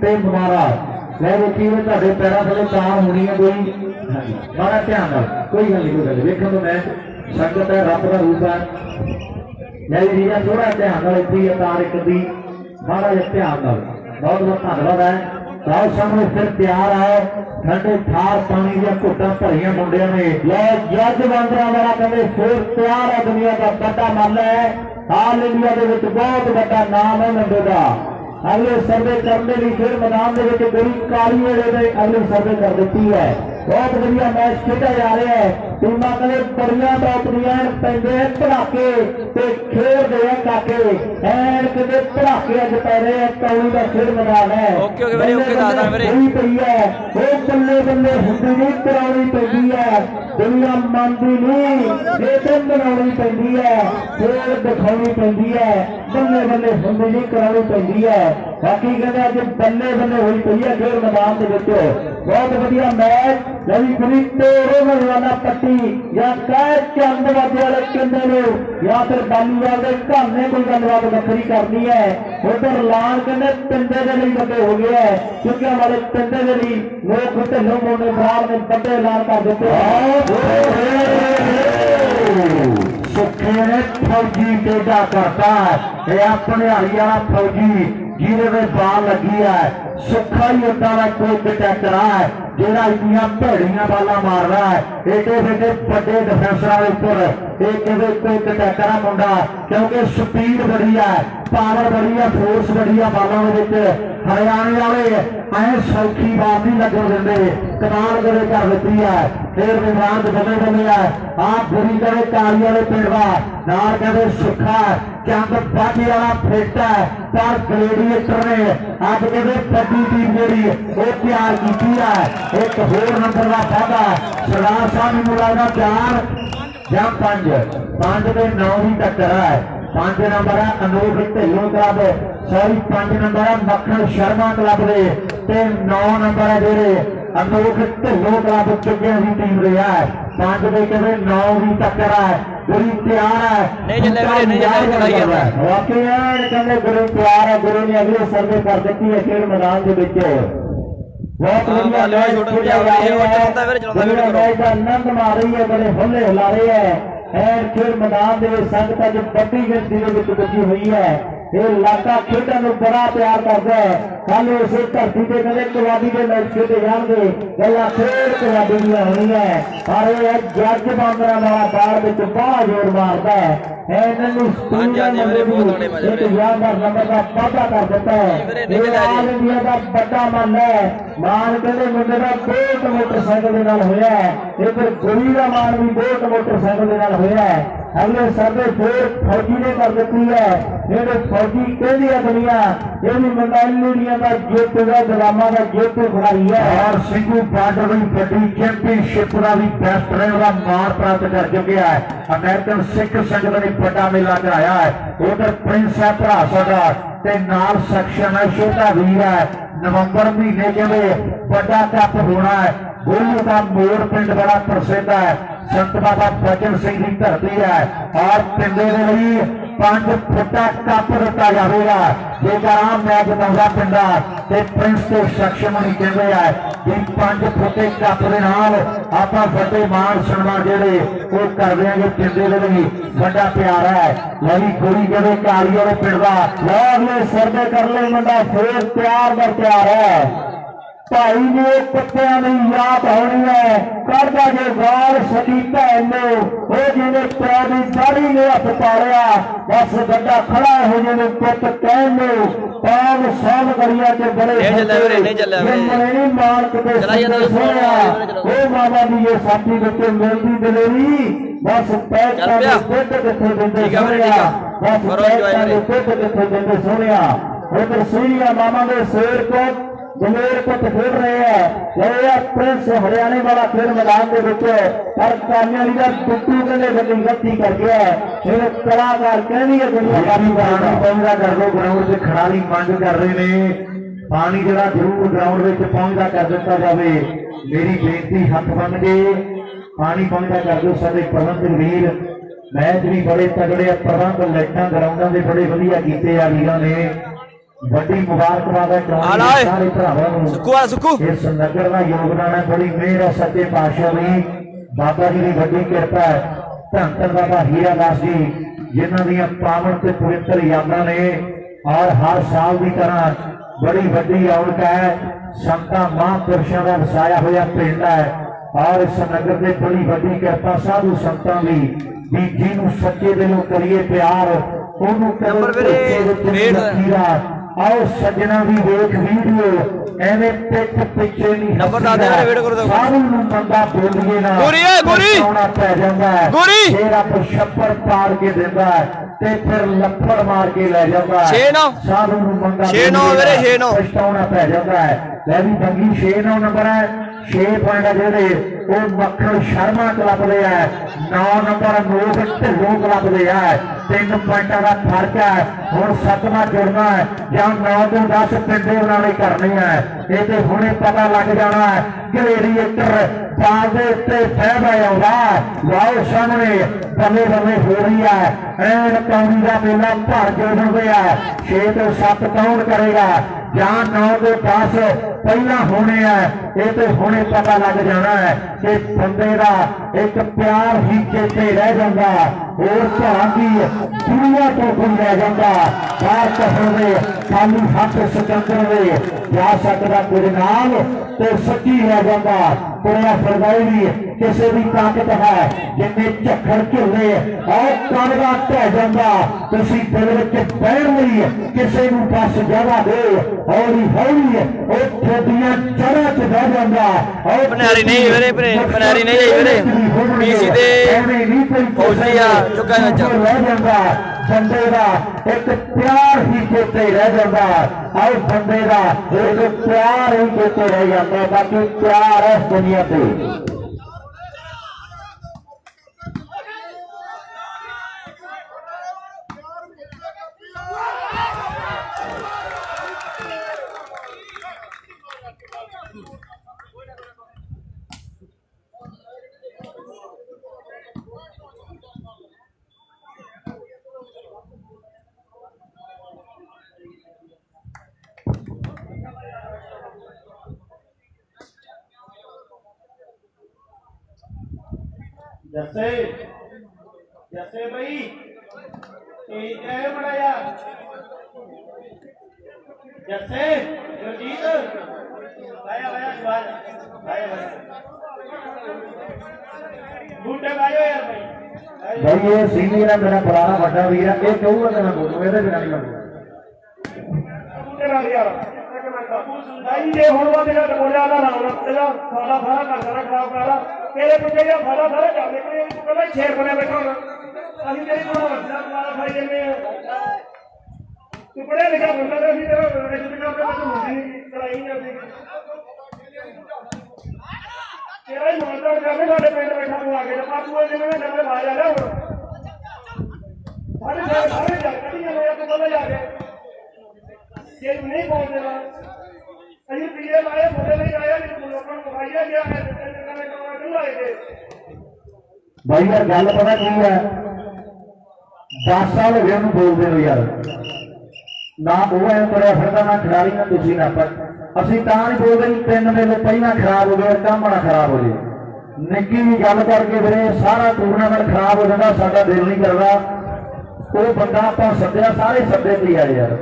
ते मुबारा मैं देखी वे तुहाडे पैरां थले तार होनी है कोई बड़ा ध्यान नाल कोई गल नहीं कोई गल देखो तो मैच संगत है रब का रूप है मेरी रीजा थोड़ा ध्यान नाल इत्थे तार एक दी बड़ा जिहा ध्यान नाल बहुत बहुत धन्यवाद है राव सामने फिर तैयार है ठंडे ठार पानी दी घुट्टां भरियां मुंडियां ने लै जज बांदरा वाला कहंदे फिर तैयार है दुनिया का बड़ा मल है हाल इंडिया दे विच बहुत बड़ा नाम है मुंडे दा अगले सर्वे करने लिए फिर मैदान के बड़ी काली वेले ने अगली सर्वे कर दी है बहुत बढ़िया मैच खेला जा रहा है टीमां कदे बड़ियां टॉपरियां पैंदे धड़ाके ते खेल रहे हैं काके एंड कदे धड़ाके अज पै रहे हैं कौड़ी का खेल मैदान है ओके वीरे ओके दादा वीरे पई है वो बल्ले बल्ले हुंदी नहीं कराउणी पैंदी है दुनिया मानदी नहीं बेदम बनाउणी पैंदी है खेल दिखाउणी पैंदी है बल्ले बल्ले हुंदी नहीं कराउणी पैंदी है बाकी कहते अज बल्ले बल्ले हुई पई है खेल मैदान के विच बहुत बढ़िया मैच लवी खरीदते रोजाना पट्टी या कह चंद बाजे वाले कहते या फिर बालीवाल के घर ने कोई गलबात वक्री करनी है उधर लाल कहते पिंडे के लिए बड़े हो गया है क्योंकि हमारे पिंडे के लिए लोग ढिल्लो मोटे बरार ने बड़े ऐलान कर देते सुखे ने फौजी टेढ़ा करता है अपने हरी वाला फौजी जिले में बाल लगी है सुखा ही होता है कोई टैकर है जेड़ा इतनी भेड़ियां बाला मार रहा है एडे बेटे बड़े डिफेंसर उपर कोई टैकर मुंडा क्योंकि स्पीड बड़ी है पावर बड़ी है फोर्स बड़ी है बालों हरियाणे वाले ऐ सौखी बात नहीं लगन देंगे कमाल करे कर दी है फिर विमान बने बने है आप बुरी करे काली वाले पिंड का नाल कहते सुखा चंद बाटी वाला फिट है पर ग्लेडिएटर ने अज कहते बड़ी टीम जी वो तैयार की है एक होर नंबर का वादा सरदार साहब नूं लगदा 4 या 5 के 9 की टक्कर है 5 नंबर है Anoop Dhillon club sorry 5 number है मक्खन शर्मा क्लब के 9 नंबर है जेरे अनूप ढिल्लों क्लब चुगिया की टीम रहा है 5 के कहते 9 की टक्कर है गुरु तैयार है वाकई कहते गुरु तैयार है गुरु ने अगले सर्वे कर दी है खेल मैदान के बहुत आनंद मार रही है बड़े होले हिला रहे हैं खेल मैदान संगत अज बड़ी गिनती पुजी हुई है ये इलाका खेडन बड़ा प्यार करता है कल उस धरती से कहते कबड्डी के मैच खेले जाएंगे गल्ला फिर कबड्डी दी होनी है और ये जज बांदरा वाला बाढ़ में बड़ा जोर मारता है नंबर का वादा कर देता है ऑल इंडिया का बड़ा मन है मान कहते मुंडे का बोट मोटरसाइकिल के नाल होया है एक गुरी का मान भी बोट मोटरसाइकिल के नाल होया है अगले सर्वे फिर फौजी ने कर दी है ये फौजी कहती है दुनिया ये भी मंडालियां का जित का दलामा का जित खिलाड़ी है और सिंधु बार्डर की बड़ी चैंपियनशिप का भी बेस्ट रन का मान प्राप्त कर चुके है। अमेरिकन सिख संगत ने बड़ा मेला कराया है। उधर प्रिंस है भरा साडा ते नाल सेक्शन है छोटा वीर है। नवंबर महीने कहते बड़ा कप होना है। गोलू का मोड़ पिंड बड़ा प्रसिद्ध है। संत बाबा बचन सिंह की धरती है और पिंडे के लिए 5 फुटा कप दिता जाएगा जेकर आम मैच जिताऊंगा पिंडा ते प्रिंस तो सक्षम नहीं कहते हैं कि 5 फुटे कप के नाल आप बड़े मान सन्मान जेडे वो कर देंगे पिंडे के लिए बड़ा प्यार है। लगी गोली कहते काली वाले पिंड का लो अगले सरदे कर ले मुंडा फिर प्यार का प्यार है। भाई ने पत्तियां नहीं याद होनी है करदा जो गाल सदी भैन ने वो जिन्हें पैर की दाढ़ी ने हथ पालिया बस बड़ा खड़ा हो जिन्हें पुत कहन पान साल करिया के बड़े मान के सोया वो मामा की ये साथी बच्चे मिलती दिलेरी बस पैर किथे देंदे सोया बस पैर किथे देंदे सोया उधर सीनिया मामा के शेर को जमेर को खेल रहे हैं प्रिंस हरियाणे वाला खेल मैदान के बच्चे पर कामयाबी का टुट्टू के बड़ी गलती कर गया है। फिर कलाकार कहनी है दुनिया पहुंचता कर दो ग्राउंड से खिलाड़ी मंग कर रहे ने पानी जरा जरूर ग्राउंड में पहुंचता कर दिता जाए। मेरी बेनती हथ बन के पानी पहुंचता कर दो। साडे प्रबंधक वीर मैच भी बड़े तगड़े प्रबंध लाइटां ग्राउंडों के बड़े वधिया कीते आ वीरां ने बड़ी मुबारकबाद है सारे भरावां इस नगर का योगदान है। बड़ी मेहर है सच्चे पातशाह की बाबा जी की बड़ी कृपा है। धन धन बाबा हीरा दास जी जिन्हों दी पावन ते पवित्र यादां ने और हर साल की तरह बड़ी वड्डी रौनक है। संतां महापुरुषों का वसाया होया पिंड है और इस नगर से बड़ी वड्डी कृपा साधु संतां की भी जिन्हों सच्चे दिलों करिए प्यार आओ सजना भी वेख वीडियो एवं पिठ पिछे नहीं सारू बंदा बोलिए ना पै जाता है फिर आप छप्पर पाड़ के देता है ते फिर लफड़ मार के ले जाता है। सारू बंदा पछताना पै जाता है। लैवी बंगी 6-9 नंबर है 6 पॉइंट जेडे वो मक्खन शर्मा क्लब दे है। 9 नंबर नोट ढिल्लों क्लब दे है। 3 पॉइंटा का फर्क है। हुण 7वां जुड़ना है या 9 तो 10 पिंडे उन्होंने करने हैं। ये तो हुणे पता लग जाना है। ग्लेडिएटर बाल के उत्ते फैब आउंदा वाओ सामने बल्ले बल्ले हो रही है। एन कौड़ी का मेला भर जोड़न गया 6 तो 7 कौन करेगा या 9 तो 10 पहला होने हैं। ये तो हुणे पता लग जाना है कि बंदे का एक प्यार ही चेते रह जाता और भागी दुनिया तो कोई रह जाता बाहर कफे खाली हथ सिकंदर जा सकता कुछ नाल तो सच्ची रह जाता तुरिया फिरदाई भी किसी भी ताकत है जिन्हें झक्खड़ झुले और कड़वा ढह जाता तुसी दिल विच बहन लई किसी नूं बस जगह दे हौली हौली और थोड़ियां जड़ां च बह जाता और पनैरी नहीं वीरे पनैरी नहीं वीरे पीसी दे फौजी आ चुका रह जाता बंदे का एक प्यार ही चेते रह जाता और बंदे का एक प्यार ही चेते रह जाता बाकी प्यार है इस दुनिया पे। जैसे जैसे भाई ठीक है बड़ा यार जैसे गुरजीत आया आया जवान आया भाई बूटे आयो यार भाई ये सीनियर है मेरा पुराना बड़ा वीर है ये कहूगा तो मैं बोलूं ਇਹਦੇ ਬਿਨਾਂ ਨਹੀਂ ਬਣਦਾ बूटे आ यार भाई ये ਹੁਣ ਵਾ ਤੇਰਾ ਟੋਲਿਆ ਦਾ ਨਾਮ ਤੇਰਾ ਸਾਡਾ ਸਾਰਾ ਘਰ ਸਾਰਾ ਖਰਾਬ ਕਰਾ तेरे पिछले जो फायदा सारे जाने के लिए पहले शेर बने बैठा होना अभी तेरी कोई वजह तुम्हारा भाई ने ਤੂੰ ਪੜਿਆ ਲਿਖਿਆ ਬੰਦਾ ਤਾਂ ਅਸੀਂ ਤੇਰਾ ਰਿਸ਼ਤੇ ਕਰਦੇ ਤੂੰ ਹੁੰਦੀ ਨਹੀਂ ਕਰਾਈ ਨਹੀਂ ਆਉਂਦੀ ਤੇਰਾ ਹੀ ਮਾਨਤਾ ਕਰਦੇ ਸਾਡੇ ਪਿੰਡ ਬੈਠਾ ਤੂੰ ਆ ਕੇ ਤੇ ਪਾਪੂ ਜਿਵੇਂ ਮੈਂ ਡੱਬੇ ਲਾ ਜਾ ਰਿਹਾ ਹੁਣ ਸਾਰੇ ਜਾ ਕੱਢੀਆਂ ਨੇ ਤੂੰ ਕੋਲ ਜਾ ਕੇ ਜੇ ਨਹੀਂ ਪਹੁੰਚਦੇ ਨਾ ਅਸੀਂ ਪੀਏ ਲਾਏ ਮੁੰਡੇ ਨਹੀਂ ਆਇਆ ਨਹੀਂ ਲੋਕਾਂ ਨੂੰ ਖਾਈਆ ਗਿਆ ਹੈ ਤੇ ਕਮਾਂ ਕਿਉਂ ਲਾਏ ਗਏ ਭਾਈ ਯਾਰ ਗੱਲ ਪਤਾ ਕੀ ਹੈ 10 ਸਾਲ ਹੋ ਗਏ ਉਹਨੂੰ ਬੋਲਦੇ ਨੂੰ ਯਾਰ ਨਾ ਉਹ ਐ ਤੁਰਿਆ ਫਿਰਦਾ ਨਾ ਖਿਡਾਰੀ ਨਾ ਤੁਸੀਂ ਨਾ ਪਰ ਅਸੀਂ ਤਾਂ ਨਹੀਂ ਬੋਲਦੇ ਵੀ 3 ਵੇਲੇ ਪਹਿਲਾਂ ਖਰਾਬ ਹੋ ਗਿਆ ਕੰਮ ਬੜਾ ਖਰਾਬ ਹੋ ਜੇ ਨਿੱਕੀ ਵੀ ਗੱਲ ਕਰਕੇ ਵੀਰੇ ਸਾਰਾ ਟੂਰਨਾਮੈਂਟ ਖਰਾਬ ਹੋ ਜਾਂਦਾ ਸਾਡਾ ਦਿਲ ਨਹੀਂ ਕਰਦਾ ਉਹ ਬੰਦਾ ਆਪਾਂ ਸੱਦਿਆ ਸਾਰੇ ਸੱਦੇ ਤੇ ਆ ਯਾਰ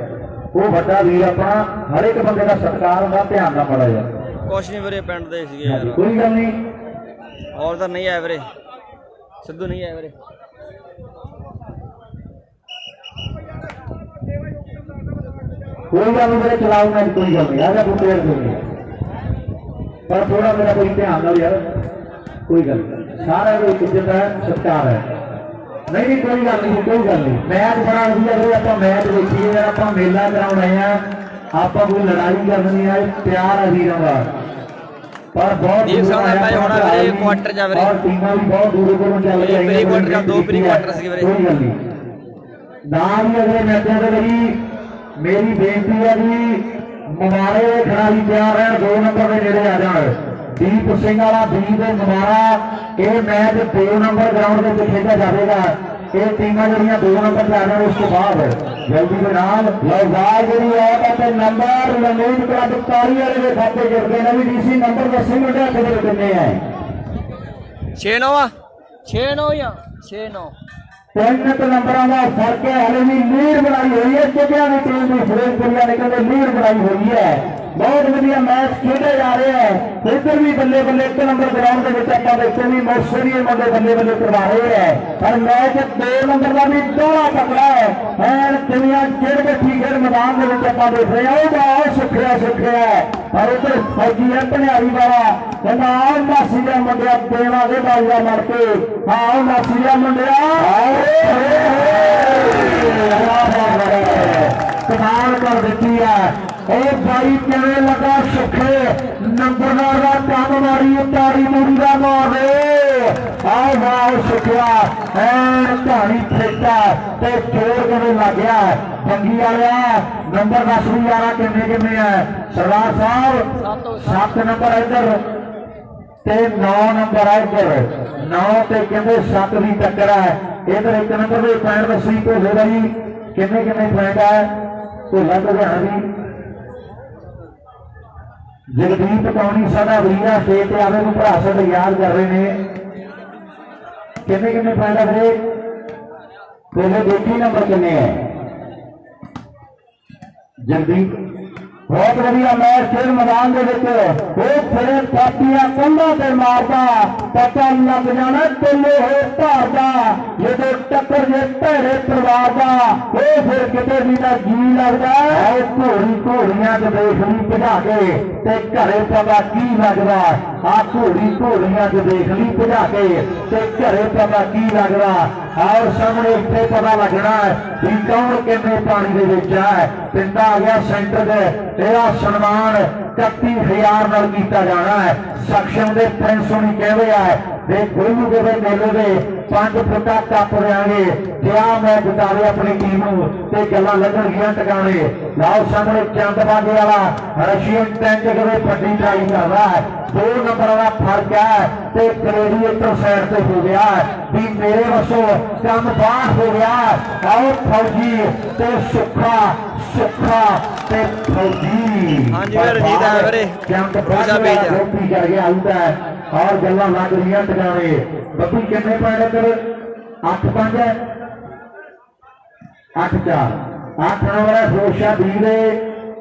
ਉਹ ਵੱਡਾ ਵੀਰ ਆਪਣਾ ਹਰ ਇੱਕ ਬੰਦੇ ਦਾ ਸਤਿਕਾਰ ਹੁੰਦਾ ਧਿਆਨ ਨਾਲ ਮਾੜਾ ਯਾਰ ਕੁਛ ਨਹੀਂ ਵੀਰੇ ਪਿੰਡ ਦੇ ਸੀਗੇ ਯਾਰ ਕੋਈ ਗੱਲ ਨਹੀਂ ਹੋਰ ਤਾਂ ਨਹੀਂ ਆਇਆ ਵੀਰੇ ਸਿੱਧੂ ਨਹੀਂ ਆਇਆ ਵੀਰੇ ਕੋਈ ਗੱਲ ਨਹੀਂ ਮੇਰੇ ਚਲਾਓ ਮੈਂ ਕੋਈ ਗੱਲ ਨਹੀਂ ਆ ਜਾ ਬੁੱਟੇ ਵਰਗੇ ਪਰ ਥੋੜਾ ਮੇਰਾ ਕੋਈ ਧਿਆਨ ਨਾਲ ਯਾਰ ਕੋਈ ਗੱਲ ਨਹੀਂ ਸਾਰਾ ਕੋਈ ਇੱਜ਼ਤ ਹੈ ਸਤਿਕਾਰ ਹੈ ਨਹੀਂ ਕੋਈ ਗੱਲ ਨਹੀਂ ਮੈਚ ਬੜਾ ਵਧੀਆ ਵੀਰੇ ਆਪਾਂ ਮੈਚ ਦੇਖੀਏ ਯਾਰ ਆਪਾਂ ਮੇਲਾ ਕਰਾਉਣ ਆਏ ਆ ਆਪਾਂ ਕੋਈ ਲੜਾਈ ਕਰਨੀ ਹੈ ਪਿਆਰ ਹੈ ਵੀਰਾਂ ਦਾ ਪਰ ਬਹੁਤ ਦੇਖ ਸਕਦੇ ਭਾਈ ਹੁਣ ਵੀਰੇ ਕੁਆਟਰ ਜਾ ਵੀਰੇ ਔਰ ਟੀਮਾਂ ਵੀ ਬਹੁਤ ਦੂਰੋਂ ਦੂਰੋਂ ਚੱਲ ਰਹੀਆਂ ਪ੍ਰੀ ਕੁਆਟਰ ਦਾ 2 ਪ੍ਰੀ ਕੁਆਟਰ ਸੀ ਵੀਰੇ ਕੋਈ ਗੱਲ ਨਹੀਂ ਨਾਲ ਹੀ ਅਗਲੇ ਮੈਚਾਂ ਦੇ ਲਈ ਮੇਰੀ ਬੇਨਤੀ ਹੈ ਜੀ ਮੁਬਾਰੇ ਖਿਡਾਰੀ ਤਿਆਰ ਹੈ 2 ਨੰਬਰ ਦੇ ਨੇੜੇ ਆ ਜਾਣ ਦੀਪ ਸਿੰਘ ਵਾਲਾ ਬੀ ਦੇ ਮੁਬਾਰਾ ਇਹ ਮੈਚ 2 ਨੰਬਰ ਗਰਾਊਂਡ ਦੇ ਵਿੱਚ ਖੇਡਿਆ ਜਾਵੇਗਾ ਇਹ ਟੀਮਾਂ ਜਿਹੜੀਆਂ 2 ਨੰਬਰ ਤੇ ਆ ਜਾਣ ਉਸ ਤੋਂ ਬਾਅਦ ਜਲਦੀ ਦੇ ਨਾਲ ਲਗਾਈ ਜਿਹੜੀ ਹੈ ਤੇ ਨੰਬਰ ਲਮੀਨ ਕਲੱਬ ਤਾਲੀ ਵਾਲੇ ਦੇ ਖਾਤੇ ਜੁੜ ਗਏ ਨੇ ਵੀ ਡੀਸੀ ਨੰਬਰ ਦੱਸੀ ਮੁੰਡੇ ਕਿਹਦੇ ਕਿੰਨੇ ਹੈ 6-9 ਆ 6-9 ਜਾਂ 6-9 3 ਨੰਬਰਾਂ ਦਾ ਫਰਕ ਹੈ ਹਲੇ ਵੀ ਲੀਡ ਬਣਾਈ ਹੋਈ ਹੈ ਚੁੱਕਿਆ ਦੀ ਟੀਮ ਦੀ ਫਿਰੋਜ਼ਪੁਰੀਆ ਨੇ ਕਹਿੰਦੇ ਲੀਡ ਬਣਾਈ ਹੋਈ ਹੈ ਬਹੁਤ ਵਧੀਆ ਮੈਚ ਖੇਡਿਆ ਜਾ ਰਿਹਾ ਹੈ ਇੱਧਰ ਵੀ ਬੱਲੇ ਬੱਲੇ 1 ਨੰਬਰ ਗਰਾਊਂਡ ਦੇ ਵਿੱਚ ਆਪਾਂ ਦੇਖਦੇ ਵੀ ਮੌਸਰੀਏ ਮੁੰਡੇ ਬੱਲੇ ਬੱਲੇ ਕਰਵਾ ਰਹੇ ਹੈ ਪਰ ਮੈਚ 2 ਨੰਬਰ ਦਾ ਵੀ ਦੋੜਾ ਤਕੜਾ ਹੈ ਐਨ ਦੁਨੀਆ ਖੇਡ ਕੇ ਖੇਡ ਮੈਦਾਨ ਦੇ ਵਿੱਚ ਆਪਾਂ ਦੇਖ ਰਹੇ ਹਾਂ ਉਹ ਬਹੁਤ ਸੁੱਖਿਆ ਪਰ ਉੱਧਰ ਫੌਜੀ ਹੈ ਭਣਿਆਰੀ ਵਾਲਾ ਕਹਿੰਦਾ ਆਹ ਮਾਸੀ ਦਾ ਮੁੰਡਿਆ ਦੇਵਾ ਦੇ ਬਾਜਾ ਮਰ ਕੇ ਆਹ ਮਾਸੀ ਦਾ ਮੁੰਡਿਆ ਕਮਾਲ ਕਰ ਦਿੱਤੀ ਹੈ ਉਹ ਬਾਈ ਕਿਵੇਂ ਲੱਗਾ ਸੁੱਖੇ ਨੰਬਰਦਾਰ ਦਾ ਕੰਮ ਮਾਰੀ ਉਤਾਰੀ ਮੂੜੀ ਦਾ ਮਾਰੇ ਆਹ ਵਾਹ ਸੁੱਖਿਆ ਐਨ ਕਹਾਣੀ ਠੇਕਾ ਤੇ ਜੋਰ ਕਿਵੇਂ ਲੱਗਿਆ ਬੰਗੀ ਵਾਲਿਆ ਨੰਬਰ 10 ਵੀ ਯਾਰਾ ਕਿੰਨੇ ਹੈ ਸਰਦਾਰ ਸਾਹਿਬ 7 ਨੰਬਰ ਇੱਧਰ ਤੇ 9 ਨੰਬਰ ਹੈ ਇੱਧਰ 9 ਤੇ ਕਹਿੰਦੇ 7 ਦੀ ਟੱਕਰ ਹੈ ਇੱਧਰ 1 ਨੰਬਰ ਦੇ ਪੁਆਇੰਟ ਦੱਸੀ ਢੋਲੇ ਦਾ ਜੀ ਕਿੰਨੇ ਪੁਆਇੰਟ ਹੈ ਢੋਲਾ ਲੁਧਿਆਣਾ ਜੀ ਜਗਦੀਪ ਟੌਣੀ ਸਾਡਾ ਵੀਰਾ ਸਟੇਜ ਤੇ ਆਵੇ ਨੂੰ ਭਰਾ ਸਾਡੇ ਯਾਦ ਕਰ ਰਹੇ ਨੇ ਕਿੰਨੇ ਪੁਆਇੰਟ ਆ ਵੀਰੇ ਢੋਲੇ ਦੇਖੀ ਨੰਬਰ ਕਿੰਨੇ ਹੈ ਜਗਦੀਪ बहुत बढ़िया मैच खेल मैदान के फिर थापियां कंधा से मारता पता लग जाना किले हो भारदा जो टक्कर जे भेड़े परिवार का वो फिर किते भी ना जी लगता है घोड़ियां च देख ली भजा के घरे पता की लगता आ घोड़ियां च देख ली भजा के घरे पता की लगता और सामने इतने पता लगना है भी कौन कितने पानी के विच है पिंडा आ गया सेंटर से तेरा सन्मान 31,000 नाल कीता जाना है सक्षम के प्रिंस होनी कहते हैं गोलू के मेले के 5 फुटा कप देंगे क्या मैं जितावे अपनी टीम से गल्लां लगणगियां टकाने लाओ सामने चंदबाजी वाला रशियन टैंक के फटी ट्राई कर रहा है 2 नंबर का फर्क है ग्रेडिएटर साइड से हो गया है भी मेरे वसों कम बाहर हो गया और फौजी ते सुखा ते फौजी हाँ जी रजीत है मेरे पूजा बेच रोटी कर गया आउट है और गल्लां लग रही टकाने बब्बी कितने पॉइंट कर 8-5 है 8-4 8 नंबर है फिरोशा दी दे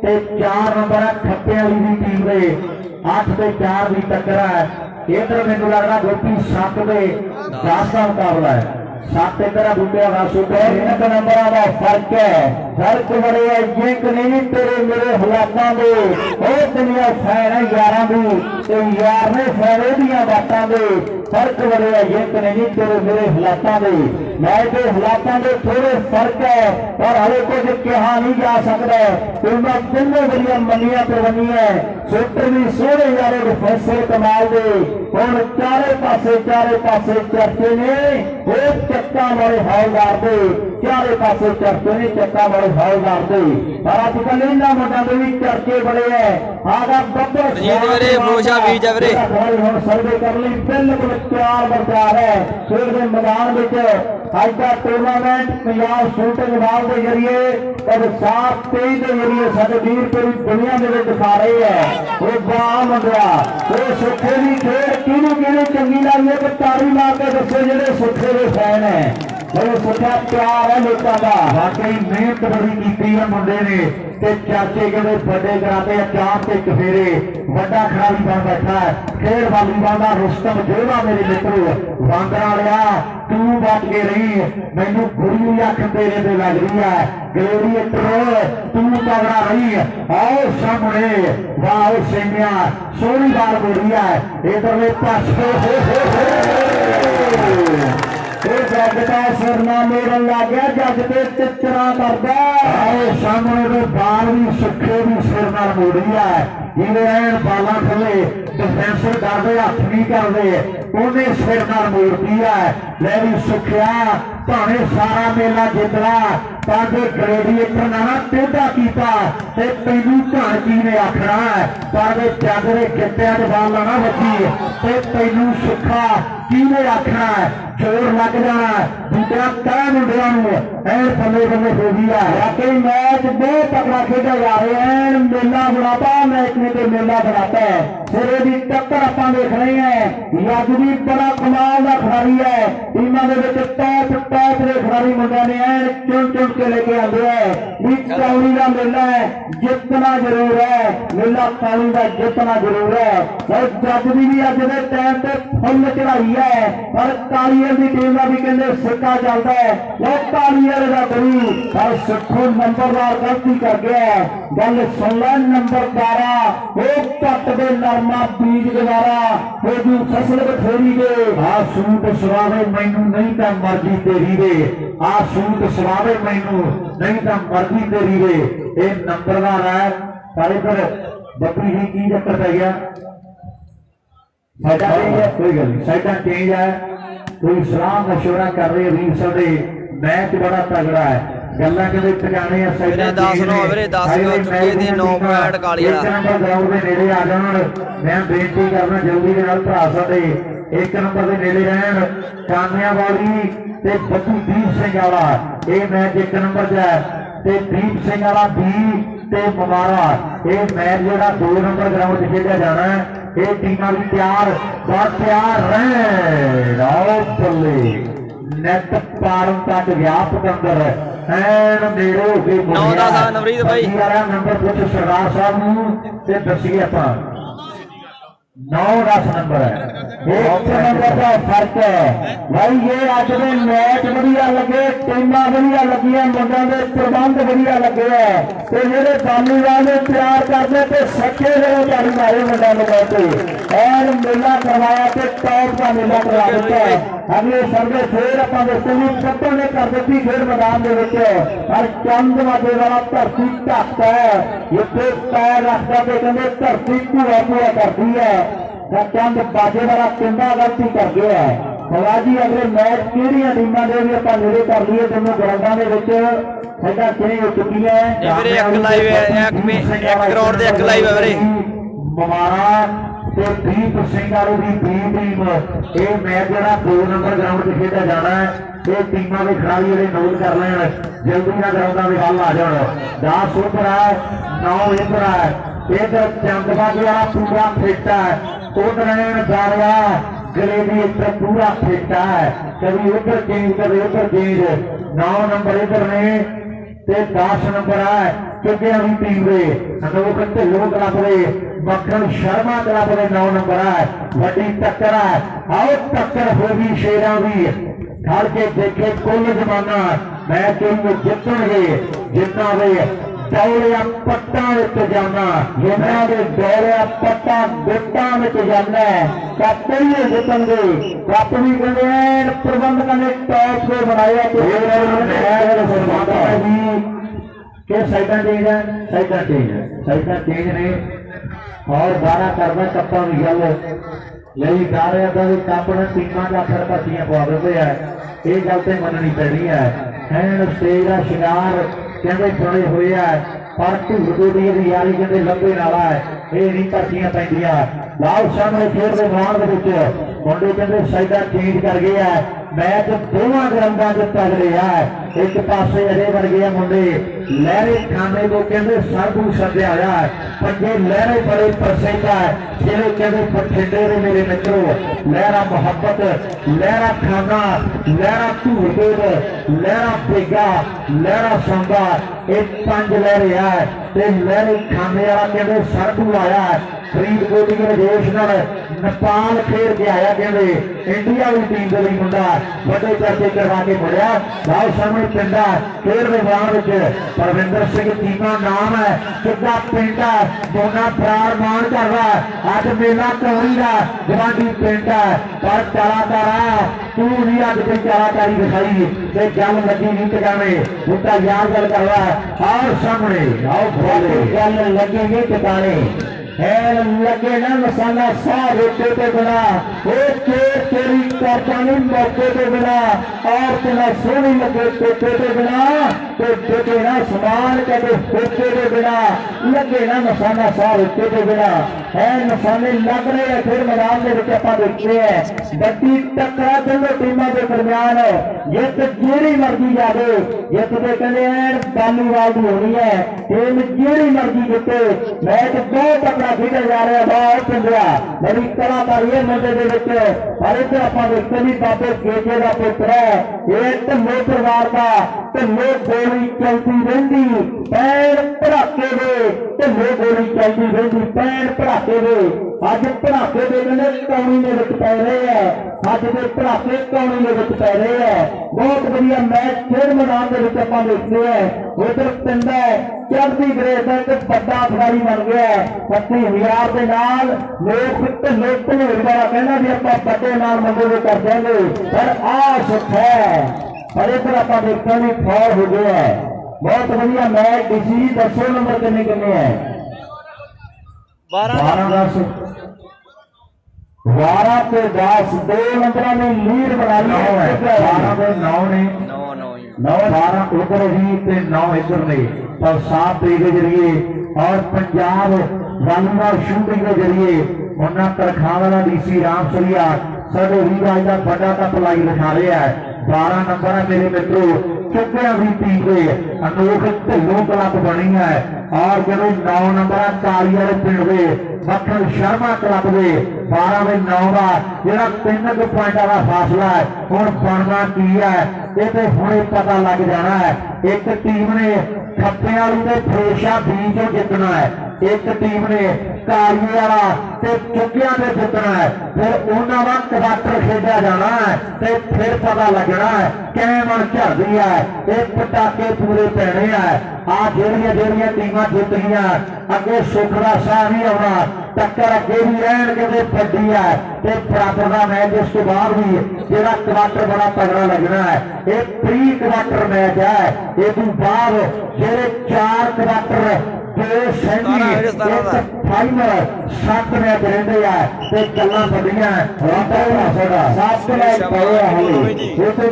ते 4 नंबर है खप्पे वाली दी टीम दे 8 ते 4 की टक्कर है इधर मैनू लगता गोपी 7 ते 10 का मुकाबला है 7 इधर बूटे का सुपर 1 नंबर का फर्क है फर्क बड़े है जिंक नहीं तेरे मेरे हालातों के वो दुनिया फैन है 11 की यार ने फैन दियां बातों के फर्क बढ़िया ये नहीं तेरे मेरे हालातों के मैच के हालातों के थोड़े फर्क है और हरे कुछ कहा नहीं जा सकता उन्होंने दोनों बड़िया मनिया करवानी है सूत्र भी सोने यारे फैसले कमाल दे और चारे पासे चर्चे ने एक चक्का वाले हौलदार दे चारे पासे चर्चे ने चक्का वाले हौलदार दे और अजकल इन्होंने मुंडा के भी चर्चे बड़े है आगा बब्बर सर्वे कर ली बिल्कुल तैयार बरकरार है खेल के मैदान में अज का टूर्नामेंट पंजाब शूटिंग बाल के जरिए और 7-23 के जरिए सारे वीर पूरी दुनिया में दिखा रहे हैं वो बड़ा मुंडा वो सुखे की खेल किहनू चंगी लगी है तारी मार के दसो जो सुखे के फैन है बड़े सुखा प्यार है लोगों का वाकई मेहनत बड़ी की है मुंडे ने चाचे कहते बड़े कराते चार से चफेरे बड़ा खिलाड़ी बन बैठा है खेल वालीबाल का रुस्तम जोड़ा मेरे मित्रों वांदरा लिया तू बच के रही मैनू गुरु अख तेरे पे लग रही है ग्लेडिएटर तू तगड़ा रही आओ सामने वाह सेमिया सोनी बार बोल रही है इधर जगता सरना मेरे लग गया जग के चित्रा करता आओ सामने बाल भी सुखे भी सिर न मोड़ रही है जिन्हें बालों थले डिफेंसर करते हथ नहीं करते उन्हें सिर न मोड़ दिया ले भी सुखिया भावे सारा मेला जितना ताकि ग्रेडिएटर ना टेढ़ा किया तेनू झांकी ने आखना है ताकि जग के खित्तिया च बाल ना बची तेनू सुखा किने आखना है जोर लग जाना दूसरा कई मुंडिया बल्ले बल्ले हो गया वाकई मैच बहुत तगड़ा खेला जा रहा है मेला बनाता मैच ने तो मेला बनाता है सिरे की टक्कर आप देख रहे हैं अज भी बड़ा कमाल का खिलाड़ी है टीमों के टॉप के खिलाड़ी मुंडिया ने चुन के लेके आते हैं कौली का मेला है जितना जरूर है मेला कौली का जितना जरूर है और जज भी अज के टाइम से फुल चढ़ाई है पर कालीयर की टीम का भी कहते सिक्का चलता है वो कालीयर का गुरु और सुखो नंबरदार गलती कर गया गल सुन लै नंबर 12 वो कट दे नरमा बीज गवारा वो जू फसल बथेरी दे आ सूट सवावे मैनू नहीं तो मर्जी तेरी दे आ सूट सवावे मैनू नहीं तो मर्जी तेरी दे ये नंबरदार है सारे पर बकरी ही की चक्कर पै गया साइडा चेंज है कोई गल साइडा चेंज है कोई सलाह मशवरा कर रहे वीर साडे मैच बड़ा तगड़ा है गल्लां कहते टकाने साइडा 10 हो चुके थे 9 पॉइंट काली वाला ग्राउंड के नेड़े आ जाण मैं बेनती करना जल्दी दे नाल भरा साडे 1 नंबर के नेड़े रहन कानिया वाली ते बद्दू दीप सिंह वाला ये मैच 1 नंबर च है ते दीप सिंह वाला बी ते ममारा ये मैच जोड़ा 2 नंबर ग्राउंड च खेलिया जाना है ये टीम भी तैयार बहुत तैयार रहे बल्ले नेट पारन तक व्यापक अंदर नेड़े हो गए नंबर कुछ सरदार साहब दसीए आप 9-10 नंबर है 1 नंबर का फर्क है भाई ये अज के मैच बढ़िया लगे टीम बढ़िया लगी मुंडा के प्रबंध बढ़िया लगे है तो जेडे बालीबाल तैयार करते तो सच्चे तारी मारे मुंडा लगाते और मेला करवाया तो टॉप का मेला करवा दिता है अगले सर्वे फिर आप कप्पड़ ने कर दी खेल मैदान के और चंद वादे वाला धरती ढक है इतने पैर रखता तो कहते धरती भूआ भूआ करती है चंद बाजे वाला पिंडा गलती कर गया है फवाजी अगले मैच कि टीमों के भी आप नेड़े कर लिए दोनों ग्राउंडों के साइडा चेंज हो चुकी है ममारा दीप सिंह वालों की बी टीम ये मैच जो 2 नंबर ग्राउंड से खेला जाना है ये टीमों के खिलाड़ी जो नोट कर लें जल्दी ना ग्राउंडों में गल आ जाए 10 उधर है 9 इधर है इधर चंदबाजी वाला पूरा फिट है उधर गारिया ग्लेडिएटर पूरा फिट है कभी उधर चेंज कभी उधर चेंज 9 नंबर इधर ने 10 नंबर है क्योंकि अभी टीम लोग क्लब रहे मक्खन शर्मा क्लब के 9 नंबर है बड़ी टक्कर है आओ टक्कर होगी शेरा भी खड़ के देखे कुल जमाना मैच जितने जितना वे दौड़िया पट्टा जाना जिन्हों के दौड़िया पट्टा गुट्टा जाना कप ही जितने कप भी कहते प्रबंधकों ने टॉप से बनाया कि साइडा चेंज है साइडा चेंज ने और 12 करना कप्पा की गल यही गा रहा था भी कप ने टीमां का अखर भर्तियां पवा देते हैं ये गल तो मननी पैनी है एन स्टेज का शिकार कहते बने हुए है पर धूड़ की यारी कहते लंबे नाला है ये नहीं भर्तियां पैंदियां लाल सामने खेल के मैदान मुंडे कहते साइडा चेंज कर गए है मैच दोवां ग्राउंडां च तगड़े है एक पासे अजे वर्गे मुंडे लहरे खाने को कहते सरदू सद्या होया पंजे लहरे बड़े प्रसिद्ध है जिन्हें कहते बठिंडे के मेरे मित्रों लहरा मुहब्बत लहरा खाना लहरा धूड़देव लहरा बेगा लहरा सांबा एक 5 लहरे है ते लहरे खाने वाला कहते सरदू आया फरीदकोट के विदेश नेपाल खेल के आया कहते इंडिया की टीम के लिए मुंडा बड़े चर्चे करवा के मुड़िया लाल सामने पिंडा खेल मैदान परविंदर सिंह चीमा नाम है किदा पिंड है दोनों प्राण मान कर रहा है अज मेला कौड़ी का गवांडी पिंड है पर कलाकार तू भी अज कोई कलाकारी दिखाई ते गल लगी नहीं टिकाने उनका याद गल कर रहा है और सामने आओ गल लगेगी टिकाने लगे ना मसाला सा रोटे पे बना तेरी करतानी मौके पे बना और तेरा सोनी लगे टोटे पे बना तो देखे ना समान कहते होटे पे बना लगे ना मसाला सा रोटे पे बना है मसाले लग रहे हैं फिर मैदान में आप देखते हैं बड़ी टक्कर दोनों टीमों के दरमियान जित जेड़ी मर्जी जाए जित के कहते हैं बालीवाल की होनी है टीम जेड़ी मर्जी जिते मैच बहुत तकड़ा खेल जा रहा है बहुत पिंडिया बड़ी कलाकारी है मुंडे के पर इधर आप देखते भी बाबे गेजे का पुत्र है एक ढिल्लो परिवार का ढिल्लो गोली चलती रही पैर भड़ाके दे ढिल्लो गोली चलती रही पैर भड़ाके दे अज भड़ाके दे कौनी के पै रहे हैं अज के भड़ाके कौनी के पै रहे हैं बहुत बढ़िया मैच खेल मैदान के आप देखते हैं उधर पिंड है चढ़ती ग्रेस है एक बड़ा खिलाड़ी बन गया है 25,000 के नाल लोग ढिल्लो भनूर वाला कहना भी आप बड़े नाल मंगो कर देंगे पर आ सुख है पर इधर आप देखते भी फॉल हो गया है बहुत बढ़िया मैच डीसी 10 नंबर किन्ने किन्ने है 12 पे 10 2 नंबर ने लीड बना ली है 12 पे 9 ने 9 12 उधर ही ते 9 इधर ने पर 7 के जरिए और पंजाब रनवा शूटिंग के जरिए उन्होंने तरखाना डीसी राम सरिया साढ़े वीराज का बड़ा कप लाई दिखा रहा है 12 नंबर है मेरे मित्रों चुपिया भी टीम के अनोख ढिल्लो क्लब बनी है और जो 9 नंबर काली वाले पिंड के मक्खन शर्मा क्लब के 12 में 9 का जो 3 पॉइंट का फासला है हूँ बनना की है ये तो हुणे पता लग जाना है एक टीम ने खप्पे वाली ने फ्रेशा बीचों जितना है एक टीम ने काली वाला चुकिया से जितना है फिर उन्होंने क्वार्टर खेड़ा जाना है तो फिर पता लगना है कैमन झड़ती है ये पटाके पूरे पैने है आ जेड़िया टीमां जित गई अगे सुख का साह नहीं आना टक्कर अगे भी रहन के बड़ी है तो बराबर का मैच इस तो बाद भी जो क्वार्टर बड़ा तगड़ा लगना है ये प्री क्वार्टर मैच है ये बाद जेड़े 4 क्वार्टर फाइनल 7 मैच रहते हैं गल्लां बड़ियां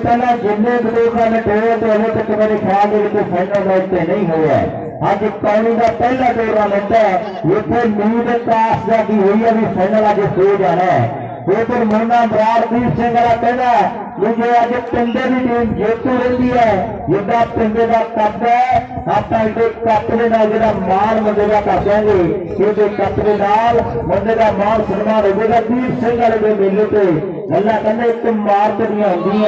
पहला जिन्ने लोग अजे तक मेरे ख्याल फाइनल मैच से नहीं हुआ अज कौनी का पहला टूर्नामेंट है इतने नींद काश की हुई है भी फाइनल अज हो जाना है उधर मुन्ना बराड़दीप सिंह वाला कहना जो अज पिंडे की टीम जेतू रही है जिदा पिंडे का कप है आप कप के नाल जो मान मुंडे का कर देंगे क्योंकि कप के नाल मुंडे का मान सन्मान होगा दीप सिंह वाले के मेले से गल्ला कहते एक मार तड़ियां होंगी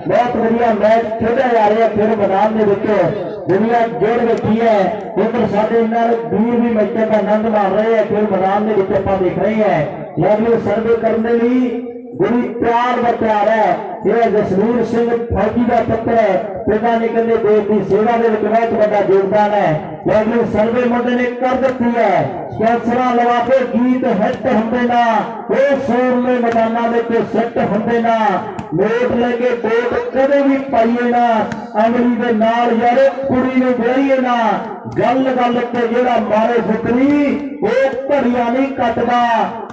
बहुत बढ़िया मैच खेले जा रहे हैं फिर मैदान के दुनिया जोड़ बैठी है उधर साढ़े वीर भी मैचों का आनंद मार रहे हैं फिर मैदान के आप देख रहे हैं लवली सर्वे करने बड़ी प्यार व प्यार है। यह जसवीर सिंह फौजी का पुत्र है, पिता ने कहते देश की सेवा के बहुत बड़ा योगदान है। लेकिन सर्वे मुंडे ने कर दी है, कैंसरा लगा के गीत हिट होंगे ना, वो सूरले मैदाना में सिट होंगे ना, नोट लेके वोट कदे भी पाइए ना, अमली के नाल यार कुड़ी ने बेड़िए ना, गल गल के जेड़ा मारे फुकरी वो घड़िया नहीं कटदा,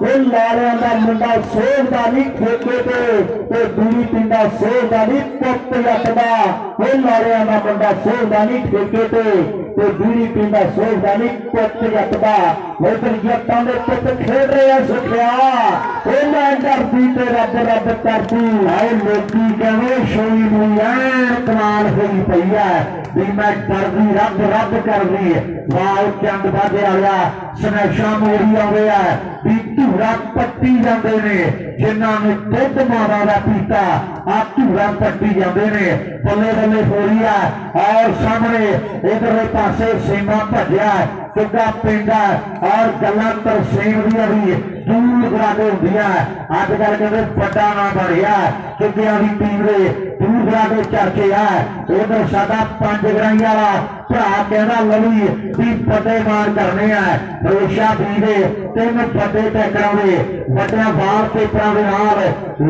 वो लालियां दा मुंडा सोचदा नहीं ठेके ते बीड़ी पींदा सोचदा नहीं पुत जटदा, वो लालियां दा मुंडा सोचदा नहीं ठेके ते बीड़ी पींदा सोचदा नहीं पुत जटदा। लेकिन जट्टां दे पुत खेड रहे हैं सुखिया, मैं डरदी ते रब रब करदी, आए लोकी कहवे शोई नूं ऐन कमाल होई पई है, भी मैं डरदी रब रब करदी। लाल चंद बाजे आया स्मैशा मोड़ी आवे है, भी धूरा पट्टी जाते ने, जिन्हों ने दुध मारा का पीता आ धूरा पट्टी जाते ने, बल्ले बल्ले हो रही है। और सामने इधरले पासे सीमा भजया चुगा पिंडा और गल्लां तरसेम दियां भी दूर दराडे होंदियां। अजकल कहते बड़ा ना बढ़िया चुगिया की टीम के दूर दराडे चर्चे है। उधर साडा पंज ग्राई वाला भरा कहना लवी भी बड़े मार करने हैं, हमेशा भी तीन बड़े टैकरों के बड़े बाल पेपरों के नाल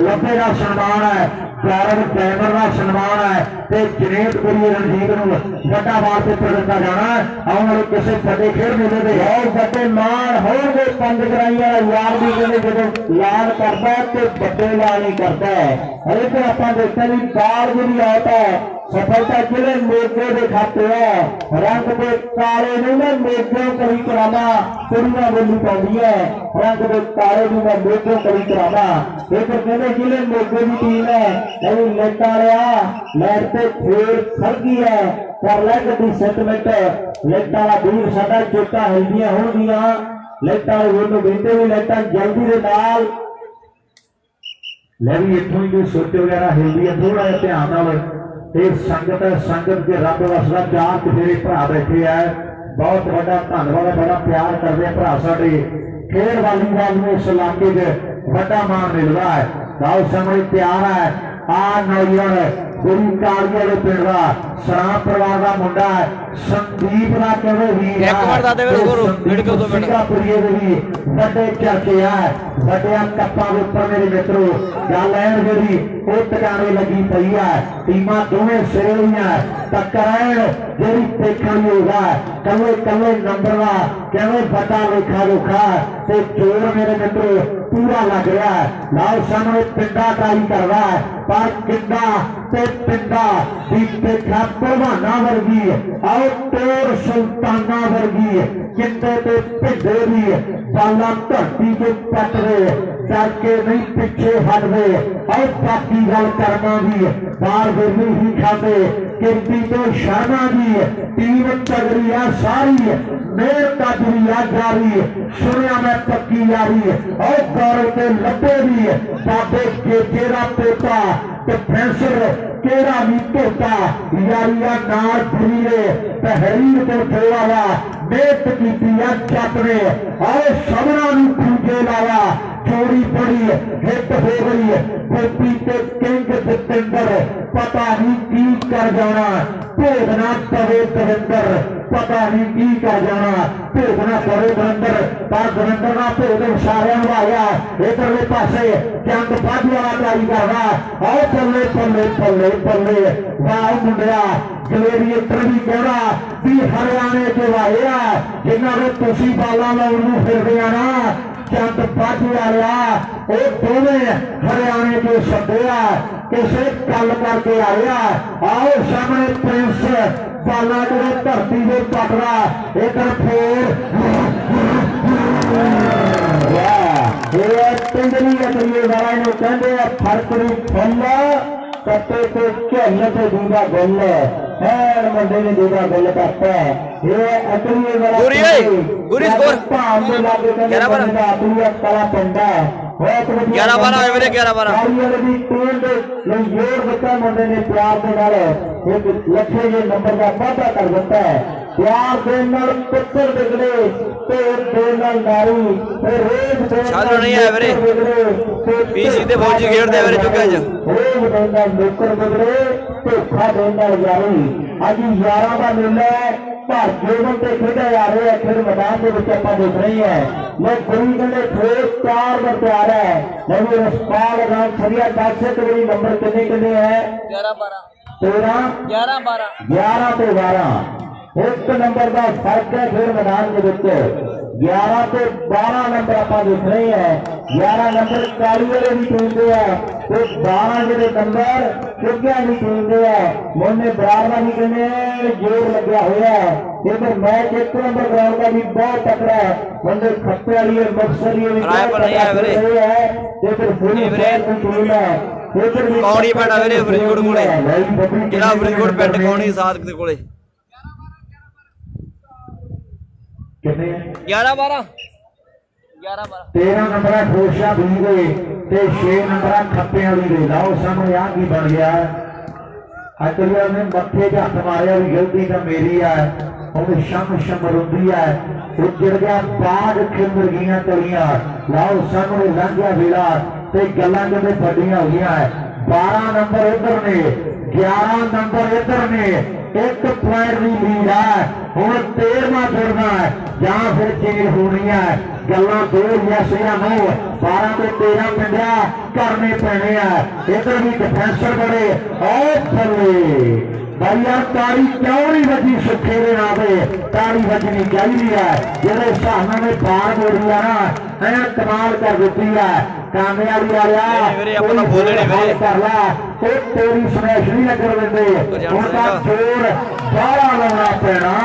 लब्बे का सन्मान है, गौरव कैमर का सन्मान है, जनेत गुरी रणजीत को बड़ा बाल पेपर दिता जाना है। आने वाले किसी बड़े खेल मेले के और बड़े मान होंगे पंज ग्राई वाला यार भी कहते जो लाल करता है तो बड़े लाल नहीं करता है। अरे फिर आप देखते भी बाल जी आता है सफलता जिले मेघे के खाते है, रंग के काले ने मैं मेघों करी कराना कुड़ियां बोली पाती है, रंग के काले ने मैं मेघों करी कराना। एक कहते जिले मेघे की टीम है, कहीं लेटा रहा लैट से फेर खड़ गई है, कर लै गड्डी सेटमेंट लेटा वाला दूर साडा चोटा हिलदियां होणगियां, लेटा वाले बेटे भी लेटा जल्दी के नाल ले भी इतों ही कोई सोच वगैरह हिलदी है, थोड़ा जिहा ध्यान नाल संगत है, संगत के रब वसदा चार तेरे भरा बैठे है, बहुत बड़ा धन्यवाद है, बड़ा प्यार करते हैं भरा साडे। खेल वालीबाल में इस इलाके च बड़ा मान मिल रहा है, गाँव सामने तैयार है आ नौजवान गुरु कालिया के पिंड का सराम परिवार का मुंडा है संदीप का कहवे भी बड़े चर्चे है, बड़े कप्पा के उपर मेरे मित्रों गल है जी वो टकाने लगी पई है, टीमां दोवें सिरे है टक्कर जी देखने होगा कले कले नंबर का कहवे बड़ा लेखा जोखा ते जोर मेरे मित्रों पूरा लग रहा है। लाल सामने पिंडा ट्राई कर रहा है पर किंडा ते पिंडा देखा परवाना वर्गी और टोर सुल्ताना वर्गी किंडे ते भिडे भी बाला धरती के पट रहे करके नहीं पीछे हट रहे और बाकी गल करना भी बार वेली ही खाते किरती तो शर्मा जी टीम तगड़ी है सारी मेर काजरी है जारी सुनिया मैं पक्की यारी और गौरव के लब्बे भी बाबे के पोता ते फैंसर केड़ा भी धोता यारिया नाल भूरे तहरीर को ठेवाला बेत की जट ने और सबना खूंजे लाया चोरी पड़ी हिट हो गई गोपी के किंग जतिंदर पता नहीं की कर जाना भोगना पवे दविंदर पता नहीं की कर जाना भोगना पवे दविंदर पर दविंदर का भोग सारे निभाया इधरले पासे चंद बाजू वाला तैयारी कर रहा और पल्ले पल्ले पल्ले पल्ले वाह मुंडिया जलेबी इधर भी कहना भी हरियाणे जो आया जिन्होंने तुसी बाला लाने फिरदे ना चंद बाजू वाला वो दोवें हरियाणे के सद्या किसे गल करके आया आओ सामने प्रिंस बाला जो धरती से पकड़ा इधर फिर पिंडली अटरीए वाला कहते फरकड़ी फुल कट्टे को झल तो दूधा गुल है मुंडे ने दूधा गुल करता है ये अटरीए वाला भाव के लागे कहते कला पिंडा बहुत 11-12 मेरे 11-12 जोर बच्चा मुंडे ने प्यार के नाल एक लक्ष्य के नंबर का वादा कर दिता है प्यार दे नाल पुत्र बिगड़े ते दे नाल नारी ते रोज दे चालू नहीं है वीरे पीसी ते फौजी खेड़दे वीरे चुक्के च रोज दे नाल नौकर बिगड़े धोखा दे नाल यारी अज 11 का मेला है पर जीवन से खेडा जा रहा है खेल मैदान के विच आपां देख रहे हैं मैं गुरु कहते ठोस 4 पर तैयार है नहीं रसपाल राम छड़िया 10 कबड्डी नंबर कितने है 11 12 13 11 12 11 ਤੇ 12 एक नंबर का फर्क है खेल मैदान के विच 11 ਤੇ 12 नंबर आप देख रहे हैं 11 नंबर काली वाले भी खेलते हैं तो 12 जो नंबर चुग्गिया भी खेलते हैं मोने बराबर भी कहने जोर लगा हुआ है इधर मैच 1 नंबर ग्राउंड का भी बहुत तकड़ा है बंदे खत्ते वाली और मक्सर भी इधर पूरी टीम है कौड़ी पैंट वीरे फरीदकोट कोले जिला फरीदकोट पिंड कौड़ी सादक दे कोले 11 12 11 12 13 नंबर खोशा भी गए ते 6 नंबर खप्पे वाली दे लाओ सामने आ की बन गया अकलिया ने मत्थे च हथ मारिया भी गलती तो मेरी है और शम शम रुंदी है उजड़ गया बाग खिंबर गई तलियां लाओ सामने लंघ गया वेला ते गल्लां किते बड़ियां हो गई है 12 नंबर इधर ने 11 नंबर इधर ने एक पॉइंट की लीड है हुण 13वां जुड़ना है या फिर चेंज होनी है गल्लां 2 यस या नो 12 तो 13 पिंडिया करने पैने हैं इधर भी डिफेंसर बड़े और थले भाई यार ताड़ी क्यों नहीं बजी सुखे दे ना पे ताड़ी बजनी चाहिए है जेडे हिसाब नाल में बार बोली है ना ऐ कमाल कर देती है कामयाबी आ रहा कर ला तो तेरी स्मैश नहीं लगन देंगे उनका जोर बाहर लाना पैना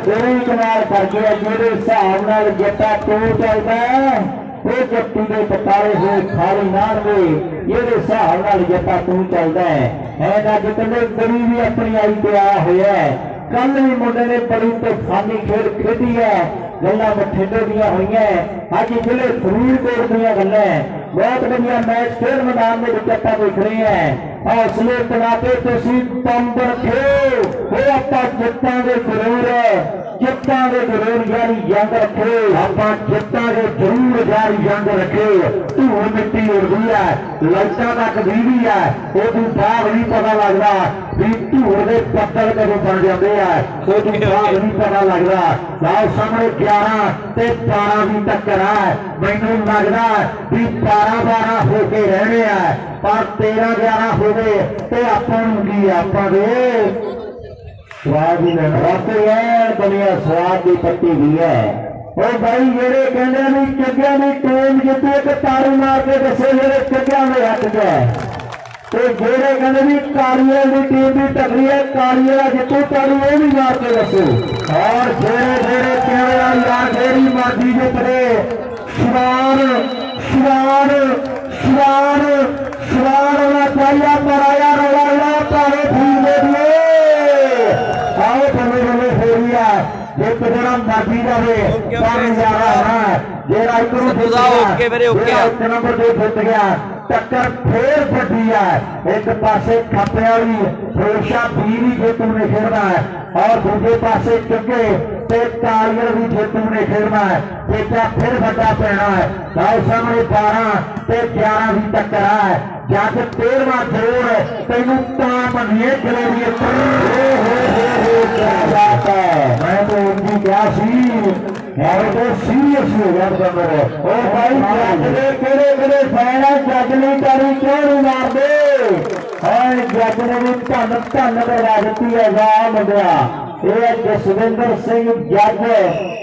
गोली कमाल कर गया जेडे हिसाब नाल जट्टा तू चलता है वो जट्टी के पतारे हुए खाली नार में ये हिसाब नाल जट्टा तू चलता है अज कहते गरीब भी अपनी आई पे आया हुआ है कल भी मुंडे ने बड़ी तूफानी खेल खेडी है गल्लां बठिंडे दियां हुई अज जिले फरीदकोट दियां गल्लां बहुत बढ़िया मैच खेल मैदान में विच देख रहे हैं हौसले तनाते तुसीं पंप रखो वो आपां जित्तांगे जरूर जित्तांगे जरूर यारी जंग रखे आपां जित्तांगे जरूर यारी जंग रखे धूल मिट्टी उड़दी है लाइटां तक बिजली है उदू बाद नहीं पता लगता भी धूल के पत्थर कदों बन जाते हैं उदू बाद नहीं पता लगता लाओ सामने 11 ते 12 की टक्कर है मैनू लगता भी 12-12 होके रहने हैं पर 13-11 हो गए तो आपां नूं की आपां दे स्वाद ही लेना वाकई है दुनिया स्वाद की पत्ती भी है और भाई जेडे कहते भी चुग्गिया की टीम जीती एक तारू मार के दसे जेडे चुग्गिया में हट गए तो जेडे कहते भी कालीवाल की टीम भी टकरी है कालीवाल जितू तारू वो भी मार के दसो और जेडे जेडे कहने वाली यार जेडी मर्जी जो पड़े शिवान शिवान शिवान शिवान होना चाहिए पर आया रोला पावे फूल दे दिए आओ बने बने हो रही है जे जरा मर्जी जावे पानी जा रहा है जेरा एक नंबर जो फुट गया टक्कर फिर फटी है एक पासे खपे वाली रोशा भी जेतू ने खेलना है और दूसरे पासे चुके ते कालियर भी जेतू ने खेलना है बेटा फिर फटा पैना है लाओ सामने 12 ते 11 की टक्कर है जब 13वां जोर तेनू मनिए जलेबी मैं तो उनकी क्या और तो सीरियस हो गया और भाई केड़े फैन जज नहीं तारी क्यों नहीं मार दे जज ने भी धन धन करवा दी है वाह मुंडिया ये जसविंदर सिंह जज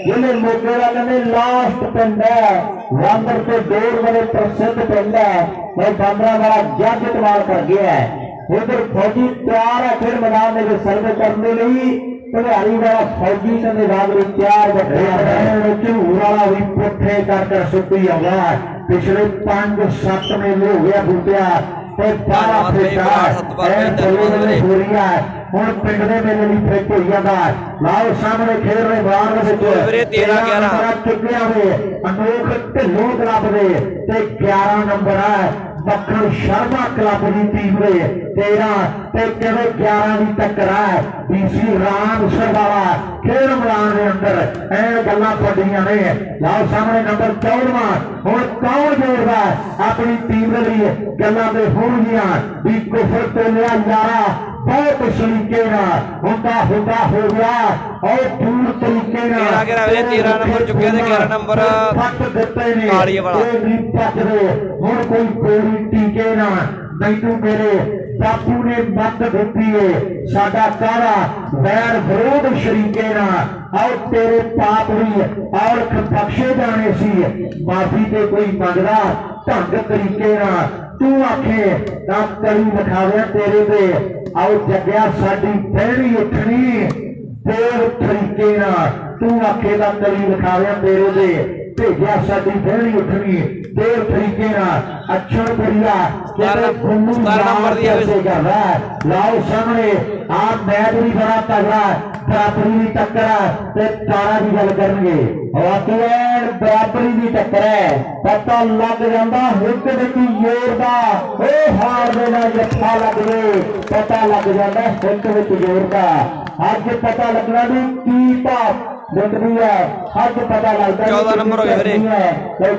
जिले मोगे वाले ने लास्ट पिंड है वांदर के दौर बड़े प्रसिद्ध पिंड है मैं बांद्रा वाला जज कमाल कर गया है उधर फौजी तैयार है फिर मैदान में सर्वे करने लिए भड़ियारी वाला फौजी का निभाग तैयार वाला भी पुठे कर सुटी आगा पिछले 5-7 महीने हो गया बूटिया हो रही है हूँ पिंड के मेले भी फिट हो जाता लाओ सामने खेल रहे बाहर चुकिया अनोख ढिल्लों क्लब के 11 नंबर है मक्खन शर्मा क्लब की टीम ने 13 ते 11 की टक्कर है DC राम सरवाला खेल मैदान के अंदर ऐ गल्लां पड़ियां ने। लाओ सामने नंबर 14 हुण कौन जोड़दा अपनी टीम के लिए गल्लां ते होणगियां भी कुफर ते लिया यारा बहुत सलीके होता होता हो गया और दूर तरीके 13 नंबर चुके 11 नंबर कालिए वाला हुण कोई गोली टीके ना मैनू मेरे बापू ने मत दी है साडा काला बैर विरोध शरीके ना और तेरे पाप भी और बख्शे जाने सी माफी ते कोई मंगदा ढंग तरीके ना तू आखे ना कली लिखावे तेरे ते आओ जगया साडी पहली उठनी देव तरीके ना तू आखे ना कली लिखावे तेरे ते भेजा साडी पहली उठनी देव तरीके ना अक्षर बढ़िया लाओ सामने आप मैच भी बड़ा तगड़ा बराबरी की टक्कर है तारा की गल करेंगे बराबरी की टक्कर है पता लग जाता हिट जोर का हार देना जत्था लग गए पता लग जाता हिट जोर का अज पता लगना भी की भाव लगती है अज पता लगता 14 नंबर हो गए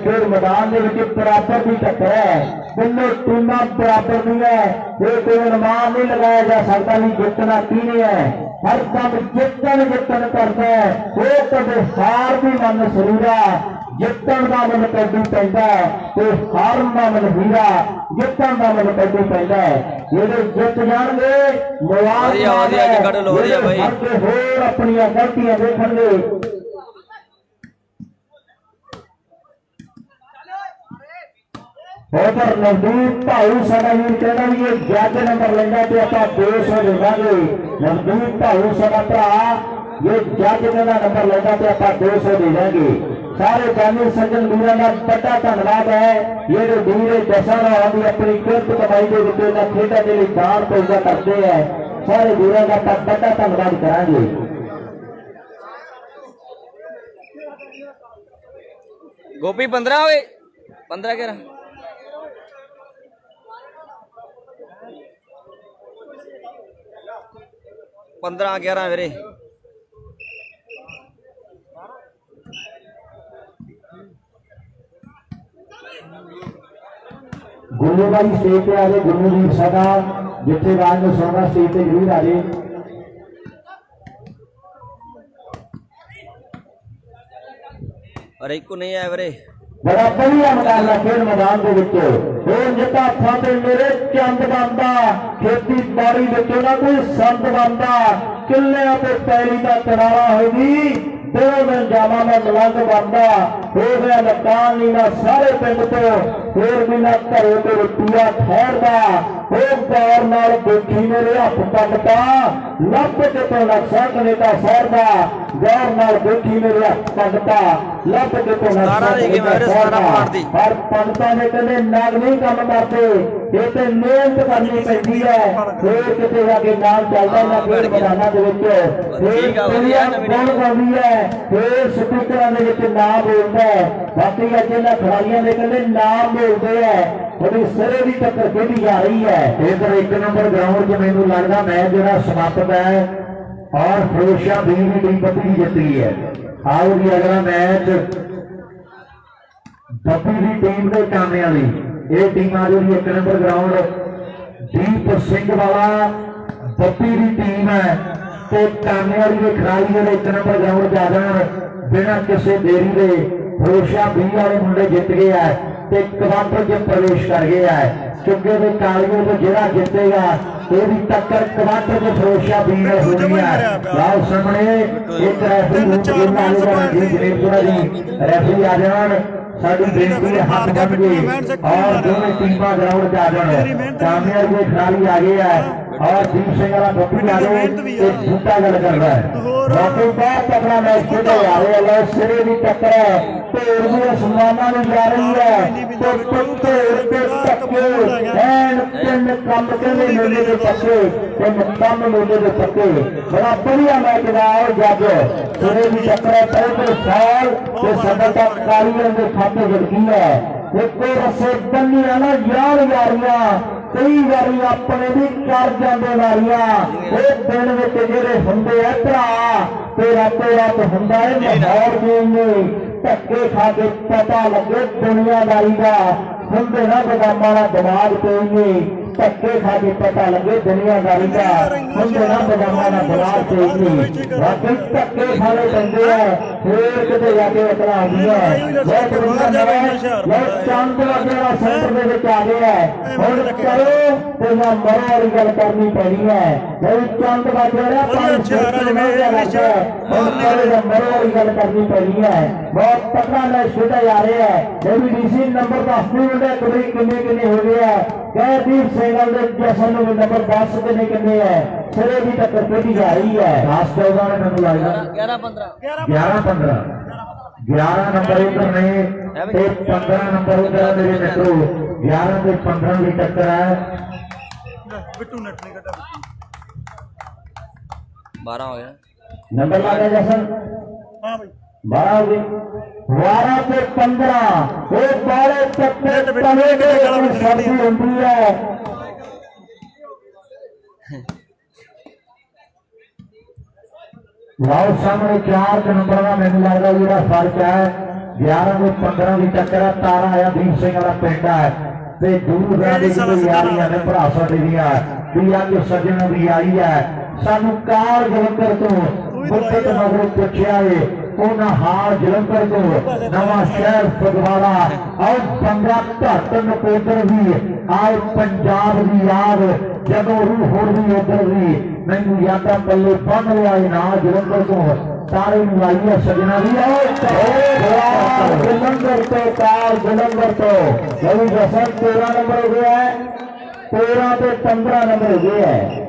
खेल मैदान के बराबर की टक्कर है दोनों टीमां बराबर नहीं है ये कोई अनुमान नहीं लगाया जा सकता भी जितना की नहीं है हर दम जितन करता है वो कदे हार भी मन सरूरा जितन का मन कदू पैदा है तो हारन का मन हीरा जितन का मन कदू पैदा है ये जित जाएंगे होर अपन गलतियां देखेंगे उधर नवदीप भाऊ साडा वीर कहना भी ये जज नंबर लेंदा तो आप 200 देवांगे नवदीप भाऊ साडा भरा ये जज का नंबर लेंदा तो आप 200 दे देंगे सारे जानी सज्जन वीरों का बड़ा धन्यवाद है ये जो वीर जसा भी अपनी किरत कमाई के विच खेडा के लिए दान पैसा करते हैं सारे वीरों का बड़ा धन्यवाद करांगे। गोपी 15 होए 15 11 15-11 ਵੀਰੇ गुरु भाई स्टेज पे आ जाए गुरु वीर साडा जिथे राज में सोना स्टेज पे जरूर आ जाए और एक को नहीं आया ਵੀਰੇ बड़ा बढ़िया मुकाबला खेल मैदान जिता फाते मेरे चंद बनता खेती बाड़ी कोई संत बनता किले पैली का तनावा होगी दो दिन जावा में मलंग बनता हो गया मकान नीना सारे पिंड तो फिर भी ना घरों को रुपया ठहरदा हो गौर नाल देखी मेरे हथ पटता लप के तो नक्सक नेता सरदा गौर नाल देखी मेरे हथ पटता लप के तो और पंडितां ने कहते नग नहीं काम करते ये तो मेहनत करनी पैंदी है फिर किते जाके नाम चलदा ना फिर मैदानां दे विच फिर गाउंदी है फिर स्पीकरां दे विच नाम बोलदा है बाकी अज इन्हां खिलाड़ियां दे कहते नाम बोलते हैं बड़ी सिरे की टक्कर खेडी जा रही है इधर 1 नंबर ग्राउंड च मैनूं लगदा मैच जिहड़ा समाप्त है और फिरोजशाह टीम की टीम पत्ती जीती है आओ जी अगला मैच बप्पी की टीम के कामे वाली ये टीम आ जी 1 नंबर ग्राउंड दीप सिंह वाला बप्पी की टीम है तो कामे वाली के खिलाड़ी 1 नंबर ग्राउंड जा जान बिना किसी देरी के फिरोजशाह बी वाले मुंडे जित गए है क्वार्टर च प्रवेश कर गया है चुके के कालियों को जिला जीतेगा तेरी टक्कर क्वार्टर च फिरोजशाह बी में होनी है लाओ सामने एक रेफरी आ जान साडी बेनती है हाथ बन गए और दोनों टीमां ग्राउंड पे आ जाए कामयाब के खिलाड़ी आ गए है और दीप सिंह वाला बप्पी आ गए एक झूठा गल कर रहा है बाकी बहुत तगड़ा मैच खेला जा रहा है सिरे की टक्कर है ढेर भी आसमाना में जा रही है तो ढेर के टक्के तीन कम के मेले के पक्के तीन कम मेले के पक्के बड़ा बढ़िया मैच रहा है जब सिरे की टक्कर है पहले साल तो सदर का कारीगर के खाते गिरती है ਇੱਕੋ ਰਸੇ ਬੰਨੀਆਂ ਨਾ ਯਾਰੀਆਂ ਕਈ ਵਾਰੀ ਆਪਣੇ ਵੀ ਕਰ ਜਾਂਦੇ ਵਾਰੀਆਂ ਇਹ ਦਿਨ ਵਿੱਚ ਜਿਹੜੇ ਹੁੰਦੇ ਆ ਭਰਾ ਤੇ ਰਾਤੋਂ ਰਾਤ ਹੁੰਦਾ ਹੈ ਮਾਹੌਲ ਜਿਵੇਂ ਧੱਕੇ ਖਾ ਕੇ ਪਤਾ ਲੱਗੇ ਦੁਨੀਆਦਾਰੀ ਦਾ ਹੁੰਦੇ ਨਾ ਬਦਾਮਾਂ ਦਾ ਦਿਮਾਗ ਤੇ ਧੱਕੇ ਖਾ ਕੇ ਪਤਾ ਲੱਗੇ ਦੁਨੀਆਦਾਰੀ ਦਾ ਹੁੰਦੇ ਨਾ ਬਦਾਮਾਂ ਦਾ ਦਿਮਾਗ ਤੇ ਬਾਕੀ ਧੱਕੇ ਖਾਣੇ ਪੈਂਦੇ ਆ ਫੇਰ ਕਿਤੇ ਜਾ ਕੇ ਅਕਲ ਆਉਂਦੀ ਹੈ ਬਹੁਤ ਵਧੀਆ ਚੰਦ ਲੱਗਿਆ ਸੈਂਟਰ ਦੇ ਵਿੱਚ ਆ ਗਿਆ ਹੁਣ ਕਰੋ ਤੇ ਨਾ ਮਰੋ ਵਾਲੀ ਗੱਲ ਕਰਨੀ ਪੈਣੀ ਹੈ ਬਹੁਤ ਚੰਦ ਲੱਗਿਆ ਪਾਣੀ ਛੇੜ ਨਹੀਂ ਲੱਗਦਾ ਹੁਣ ਕਰੋ ਨਾ ਮਰੋ ਵਾਲੀ ਗੱਲ ਕਰਨੀ ਪੈਣੀ ਹੈ ਬਹੁਤ ਤਕੜਾ ਮੈਚ ਖੇਡਿਆ ਜਾ ਰਿਹਾ ਹੈ ਡੀਸੀ ਨੰਬਰ 10 ਮਿੰਟ ਕਬਰੀ ਕਿੰਨੇ ਹੋ ਗਿਆ ਗੈਦੀਪ ਸਿੰਘਲ ਦੇ ਜਸਨ ਨੂੰ ਨੰਬਰ 10 ਕਿੰਨੇ ਹੈ ਸਿਰੇ ਦੀ ਟੱਕਰ ਖੇਡੀ ਜਾ ਰਹੀ ਹੈ 10 14 ਨੇ ਮੈਨੂੰ ਲੱਗਦਾ 11 ਨੰਬਰ ਉਧਰ ਨੇ ਤੇ 15 ਨੰਬਰ ਉਧਰ ਮੇਰੇ ਮਿੱਤਰੋ 11 ਤੇ 15 ਦੀ ਟੱਕਰ ਹੈ ਬਿੱਟੂ ਨੱਟ ਨਹੀਂ ਕੱਟਾ 12 ਹੋ ਗਿਆ ਨੰਬਰ ਲੱਗਾ ਜਸਨ ਹਾਂ ਬਈ 12 ਤੇ 15 ਇਹ ਬਾਰੇ ਚੱਕਰ ਤਲੇ ਦੇ ਸਰਦੀ ਹੁੰਦੀ ਹੈ ਲਾਓ ਸਾਹਮਣੇ 4 ਨੰਬਰ ਦਾ ਮੈਨੂੰ ਲੱਗਦਾ ਜਿਹੜਾ ਫਰਕ ਹੈ 11 ਤੇ 15 ਦੀ ਟੱਕਰ ਹੈ ਤਾਰਾ ਆਇਆ ਦੀਪ ਸਿੰਘ ਵਾਲਾ ਪਿੰਡ ਹੈ ਤੇ ਦੂਰ ਦਰਾਡੇ ਦੀ ਯਾਰੀਆਂ ਨੇ ਭਰਾ ਸਾਡੇ ਦੀਆਂ ਵੀ ਅੱਜ ਸੱਜਣ ਵੀ ਆਈ ਹੈ ਸਾਨੂੰ ਕਾਰ ਜਲੰਧਰ ਤੋਂ ਮੁੱਖਤ ਮਗਰੋਂ ਪੁੱਛਿਆ ਏ ਉਹਨਾਂ ਹਾਰ ਜਲੰਧਰ ਤੋਂ ਨਵਾਂ ਸ਼ਹਿਰ ਫਗਵਾੜਾ ਔਰ ਬੰਗਾ ਧਰਤ ਨਕੋਦਰ ਵੀ ਆਏ ਪੰਜਾਬ ਦੀ ਯਾਦ ਜਦੋਂ ਰੂਹ ਹੋਰ ਵੀ ਉਧਰ ਵੀ ਮੈਨੂੰ ਯਾਦਾਂ ਪੱਲੇ ਬੰਨ ਲਿਆ ਨਾ ਜਲੰਧਰ ਤੋਂ ਤਾਰੇ ਨੂੰ ਆਈ ਹੈ ਸਜਣਾ ਵੀ ਜਲੰਧਰ ਤੋਂ ਕਾਰ ਜਲੰਧਰ ਤੋਂ ਰਵੀ ਜਸਨ 13 ਨੰਬਰ ਹੋ ਗਿਆ ਹੈ 13 ਤੇ 15 ਨੰਬਰ ਹੋ ਗਿਆ ਹੈ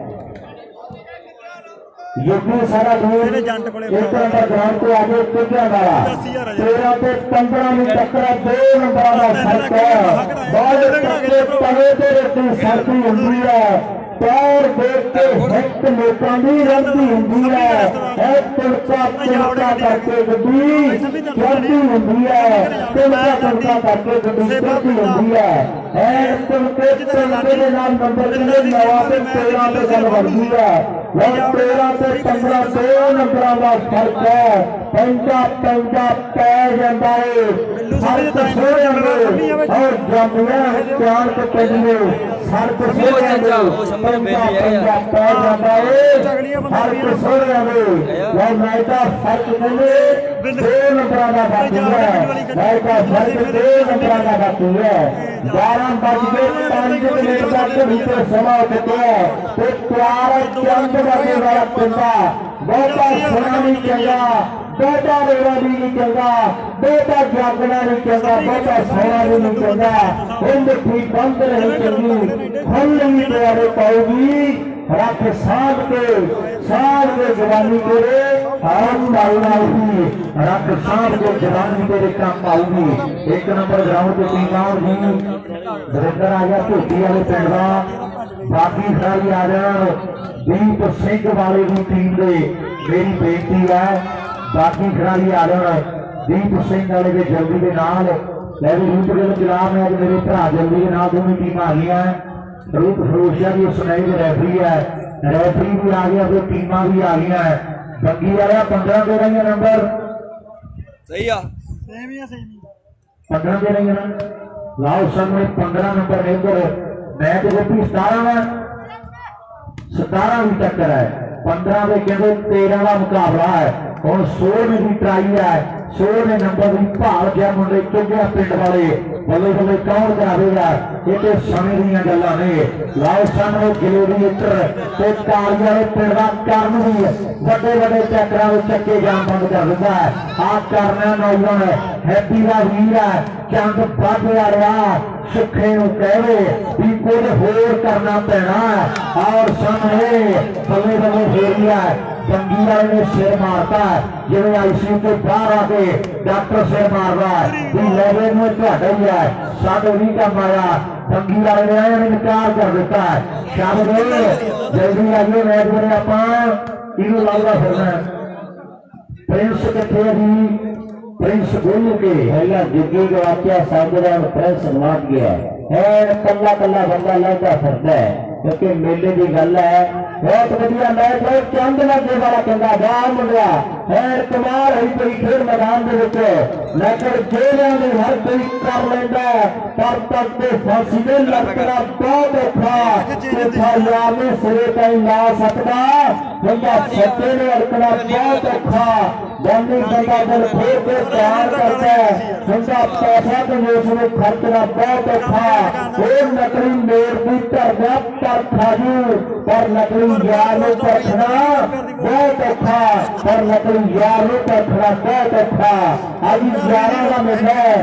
ਯੁੱਧੀ ਸਾਰਾ ਦੂਰ ਇੱਕ ਨੰਬਰ ਗਰਾਊਂਡ ਤੋਂ ਆਗੇ ਕਿੰਨਾ ਵਾਲਾ 13 ਤੇ 15 ਨੂੰ ਟੱਕਰਾ 2 ਨੰਬਰਾਂ ਦਾ ਫਰਕ ਹੈ ਬਾਲ ਟੱਕਰੇ ਪਵੇ ਤੇ ਰਤੀ ਸਰਦੀ ਹੁੰਦੀ ਹੈ ਪੈਰ ਦੇਖ ਕੇ ਹਿੱਟ ਲੋਕਾਂ ਦੀ ਰੰਦੀ ਹੁੰਦੀ ਹੈ ਇਹ ਤੁਲਕਾ ਕਰਕੇ ਗੱਡੀ ਚੜਦੀ ਹੁੰਦੀ ਹੈ ਤੁਲਕਾ ਕਰਕੇ ਗੱਡੀ ਚੜਦੀ ਹੁੰਦੀ ਹੈ ਇਹ ਤੁਲਕੇ ਦੇ ਨਾਲ ਨੰਬਰ ਕਿੰਨੇ ਨਵਾਂ ਤੇ 13 ਤੇ ਗੱਲ ਬਣਦੀ ਹੈ 13 ਤੇ 15 2 ਨੰਬਰਾਂ ਦਾ ਫਰਕ ਹੈ ਪੰਜਾ ਪੈ ਜਾਂਦਾ ਹੈ ਫਰਕ ਸੋਹਣੇ ਔਰ ਜੰਮਿਆ ਚਾਰ ਕੇ ਕਹਿੰਦੇ ਫਰਕ ਸੋਹਣੇ ਪੰਜਾ ਪੈ ਜਾਂਦਾ ਹੈ ਫਰਕ ਸੋਹਣੇ ਉਹ ਮੈਚਾ ਫਰਕ ਕਹਿੰਦੇ 2 ਨੰਬਰਾਂ ਦਾ ਬਾਕੀ ਹੈ ਮੈਚਾ ਫਰਕ 2 ਨੰਬਰਾਂ ਦਾ ਬਾਕੀ ਹੈ 12 ਵੱਜ ਕੇ 5 ਮਿੰਟ ਤੱਕ ਵਿੱਚ ਸਮਾਂ ਕੱਟਿਆ ਤੇ ਪਿਆਰ ਚੰਦ ਵਰਗੇ ਵਾਲਾ ਪਿੰਡਾ ਬਹੁਤਾ ਸੋਹਣਾ ਨਹੀਂ ਚੰਗਾ ਬਹੁਤਾ ਰੇਵਾ ਵੀ ਨਹੀਂ ਚੰਗਾ ਬਹੁਤਾ ਜਾਗਣਾ ਨਹੀਂ ਚੰਗਾ ਬਹੁਤਾ ਸੋਹਣਾ ਵੀ ਨਹੀਂ ਚੰਗਾ ਉਹ ਮਿੱਠੀ ਬੰਦ ਰਹੀ ਚੰਗੀ ਖੁੱਲ੍ਹੀ ਪਿਆਰੇ ਪਾਉਗੀ ਰੱਖ ਸਾਧ ਕੇ ਜਵਾਨੀ ਤੇਰੇ ਆਉਂ ਲਾਉਗੀ ਰੱਖ ਸਾਧ ਕੇ ਜਵਾਨੀ ਤੇਰੇ ਕੰਮ ਆਉਗੀ 1 ਨੰਬਰ ਗਰਾਊਂਡ ਤੇ ਟੀਮ ਆਉਗੀ ਦਰਿੰਦਰ ਆ ਗਿਆ ਢੋਟੀ ਵਾਲੇ ਪਿੰਡ ਦਾ ਬਾਕੀ ਸਾਰੀ ਆ ਜਾਣ ਦੀਪ ਸਿੰਘ ਵਾਲੇ ਦੀ ਟੀਮ ਦੇ ਮੇਰੀ ਬੇਨਤੀ ਹੈ ਬਾਕੀ ਖਿਡਾਰੀ ਆ ਜਾਣ ਦੀਪ ਸਿੰਘ ਵਾਲੇ ਦੇ ਜਲਦੀ ਦੇ ਨਾਲ ਲੈ ਵੀ ਰੂਪ ਦੇ ਜਨਾਬ ਨੇ ਅੱਜ ਮੇਰੇ ਭਰਾ ਜਲਦੀ ਦੇ ਨਾਲ ਦੋਵੇਂ ਟੀਮਾਂ ਆ ਗਈਆਂ रूप फरोशिया भी उस नई रेफरी है रेफरी भी आ गया तो टीमां भी आ गई है बंगी वाला 15 दे रही है नंबर सही आ ਸੇਮ ਹੀ 15 दे रही है लाओ सामने 15 नंबर इधर मैच गोपी 17 है 17 भी टक्कर है 15 के कहते 13 का मुकाबला है और 16 की ट्राई है 16 ने नंबर की भाव जै मुंडे चुगिया पिंड वाले बल्ले बल्ले कौन करावेगा ये तो समय दी गल्लां ने लाओ सामने गिलोरी इत्र ते कालिया ने पिंड दा करन भी बड़े चक्करां विच चक्के जाम बंद कर दिंदा है आ करना नौजवान हैप्पी दा वीर है चंद बध वाला सुखे नूं कहवे भी कुछ होर करना पैना और सामने बल्ले बल्ले फेरिया बंगी वाले ने सिर मारता जिवें आईसीयू के बाहर आके डॉक्टर सिर मारदा भी लेवे में तुहाडा ही है साडे नहीं काम आया बंगी वाले ने आया इनकार कर दिता है शाबाश जल्दी आइए मैच में आपां इहनूं लगदा फिरना प्रिंस किथे जी प्रिंस गोलू के पहला जिग्गी का वाक्य सामने प्रिंस मार गया है कला कला बंदा लड़का फिरता है क्योंकि मेले की गल है बहुत वधिया मैच है चंद लगे वाला कहता जा मुंडिया है कमाल हुई कोई खेल मैदान के लेकिन जेलों में हर कोई कर लेंदा पर तक के फांसी में लटकना बहुत औखा यार ने सिरे कहीं ला सकता बंदा सच्चे ने अड़कना बहुत औखा बंदी बंदा दिल खोल के प्यार करता है बंदा पैसा तो उसमें खर्चना बहुत औखा और नकली मेर भी कर गया पर खाजू पर नकली यार ने परखना बहुत औखा पर नकली यार ने परखना बहुत औखा अभी 11 का मेला है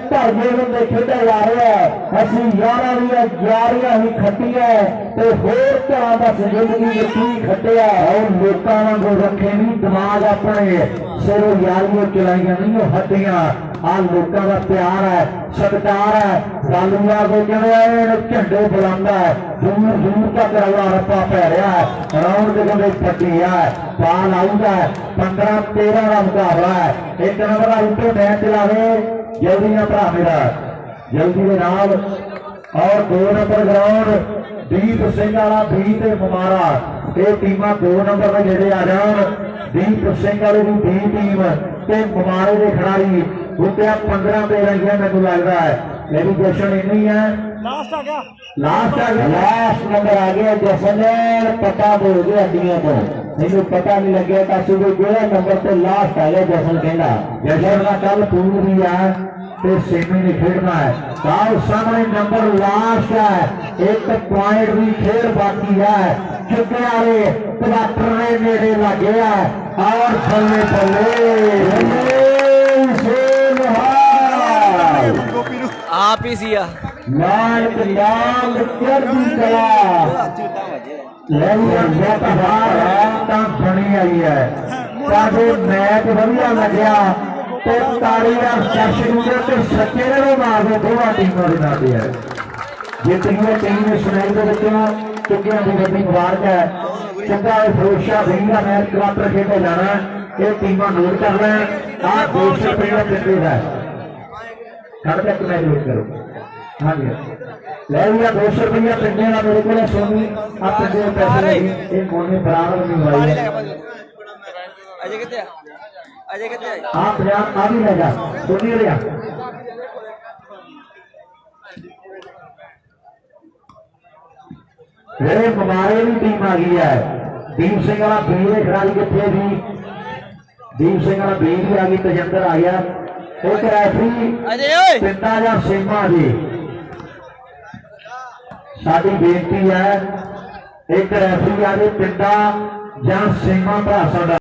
धरने में खेडा जा रहा है असि 11 ही खट्टी है तो होर तरह का जिंदगी की खटिया और लोगों को रखे नहीं दिमाग अपने सिरों यारियों चलाइया नहीं हटिया आ लोगों का प्यार है सत्कार है गालूआ को झंडे बुलांदा है दूर दूर तक रौला रप्पा पै रहा है राउंड के फटी है बाल आऊगा 15-13 का मुकाबला है एक नंबर का उल्टे मैच चलावे जल्दी ना भरा मेरा जल्दी के नाल और 2 नंबर ग्राउंड दीप सिंह वाला बी ते ममारा ये टीमां 2 नंबर में जेडे आ जान दीप सिंह वाले की बी टीम ते ममारे के खिलाड़ी उठ्या 15-13 ही मैनू लगता है मेरी जशन इन्नी है लास्ट नंबर आ गया जशन पता बोल गया हड्डियों को मैनू पता नहीं लगे जो नंबर से लास्ट आ गया जशन कहना जशन का कल पूर्ण भी है तो सेमी ने खेलना है काल सामने नंबर लास्ट है एक पॉइंट भी खेल बाकी है चुके वाले क्वार्टर ने नेड़े लगे है और बल्ले बल्ले आप ही सिया नानक नाम चढ़ती कला बनी आई है मैच वधिया लग्या ताली का सेशन सच्चे ने मार दो दोनों टीमों के नाते है जितनी टीम ने सुनाई के चुकिया की गड्डी मुबारक है चंगा फिरोजशाह सिंह का मैच क्वार्टर खेले जाना ये टीमां नोट कर लें आ 200 रुपये का पिंड है कल तक मैं नोट करो हाँ जी ले लिया 200 रुपया पिंडे का मेरे को सोनी आप पिंडे पैसे लगी एक मोने बराबर नहीं हुआ है अजय कितने आप आ भी ले जा सोनी ले जा मेरे ममारे भी टीम आ गई है दीप सिंह वाला बीर के खिलाड़ी कितने भी दीप सिंह वाला बीर भी आ गई तजंदर आ गया एक रेफरी पिंडा या सीमा जी साडी बेनती है एक रेफरी आ गई पिंडा या सीमा भरा साडा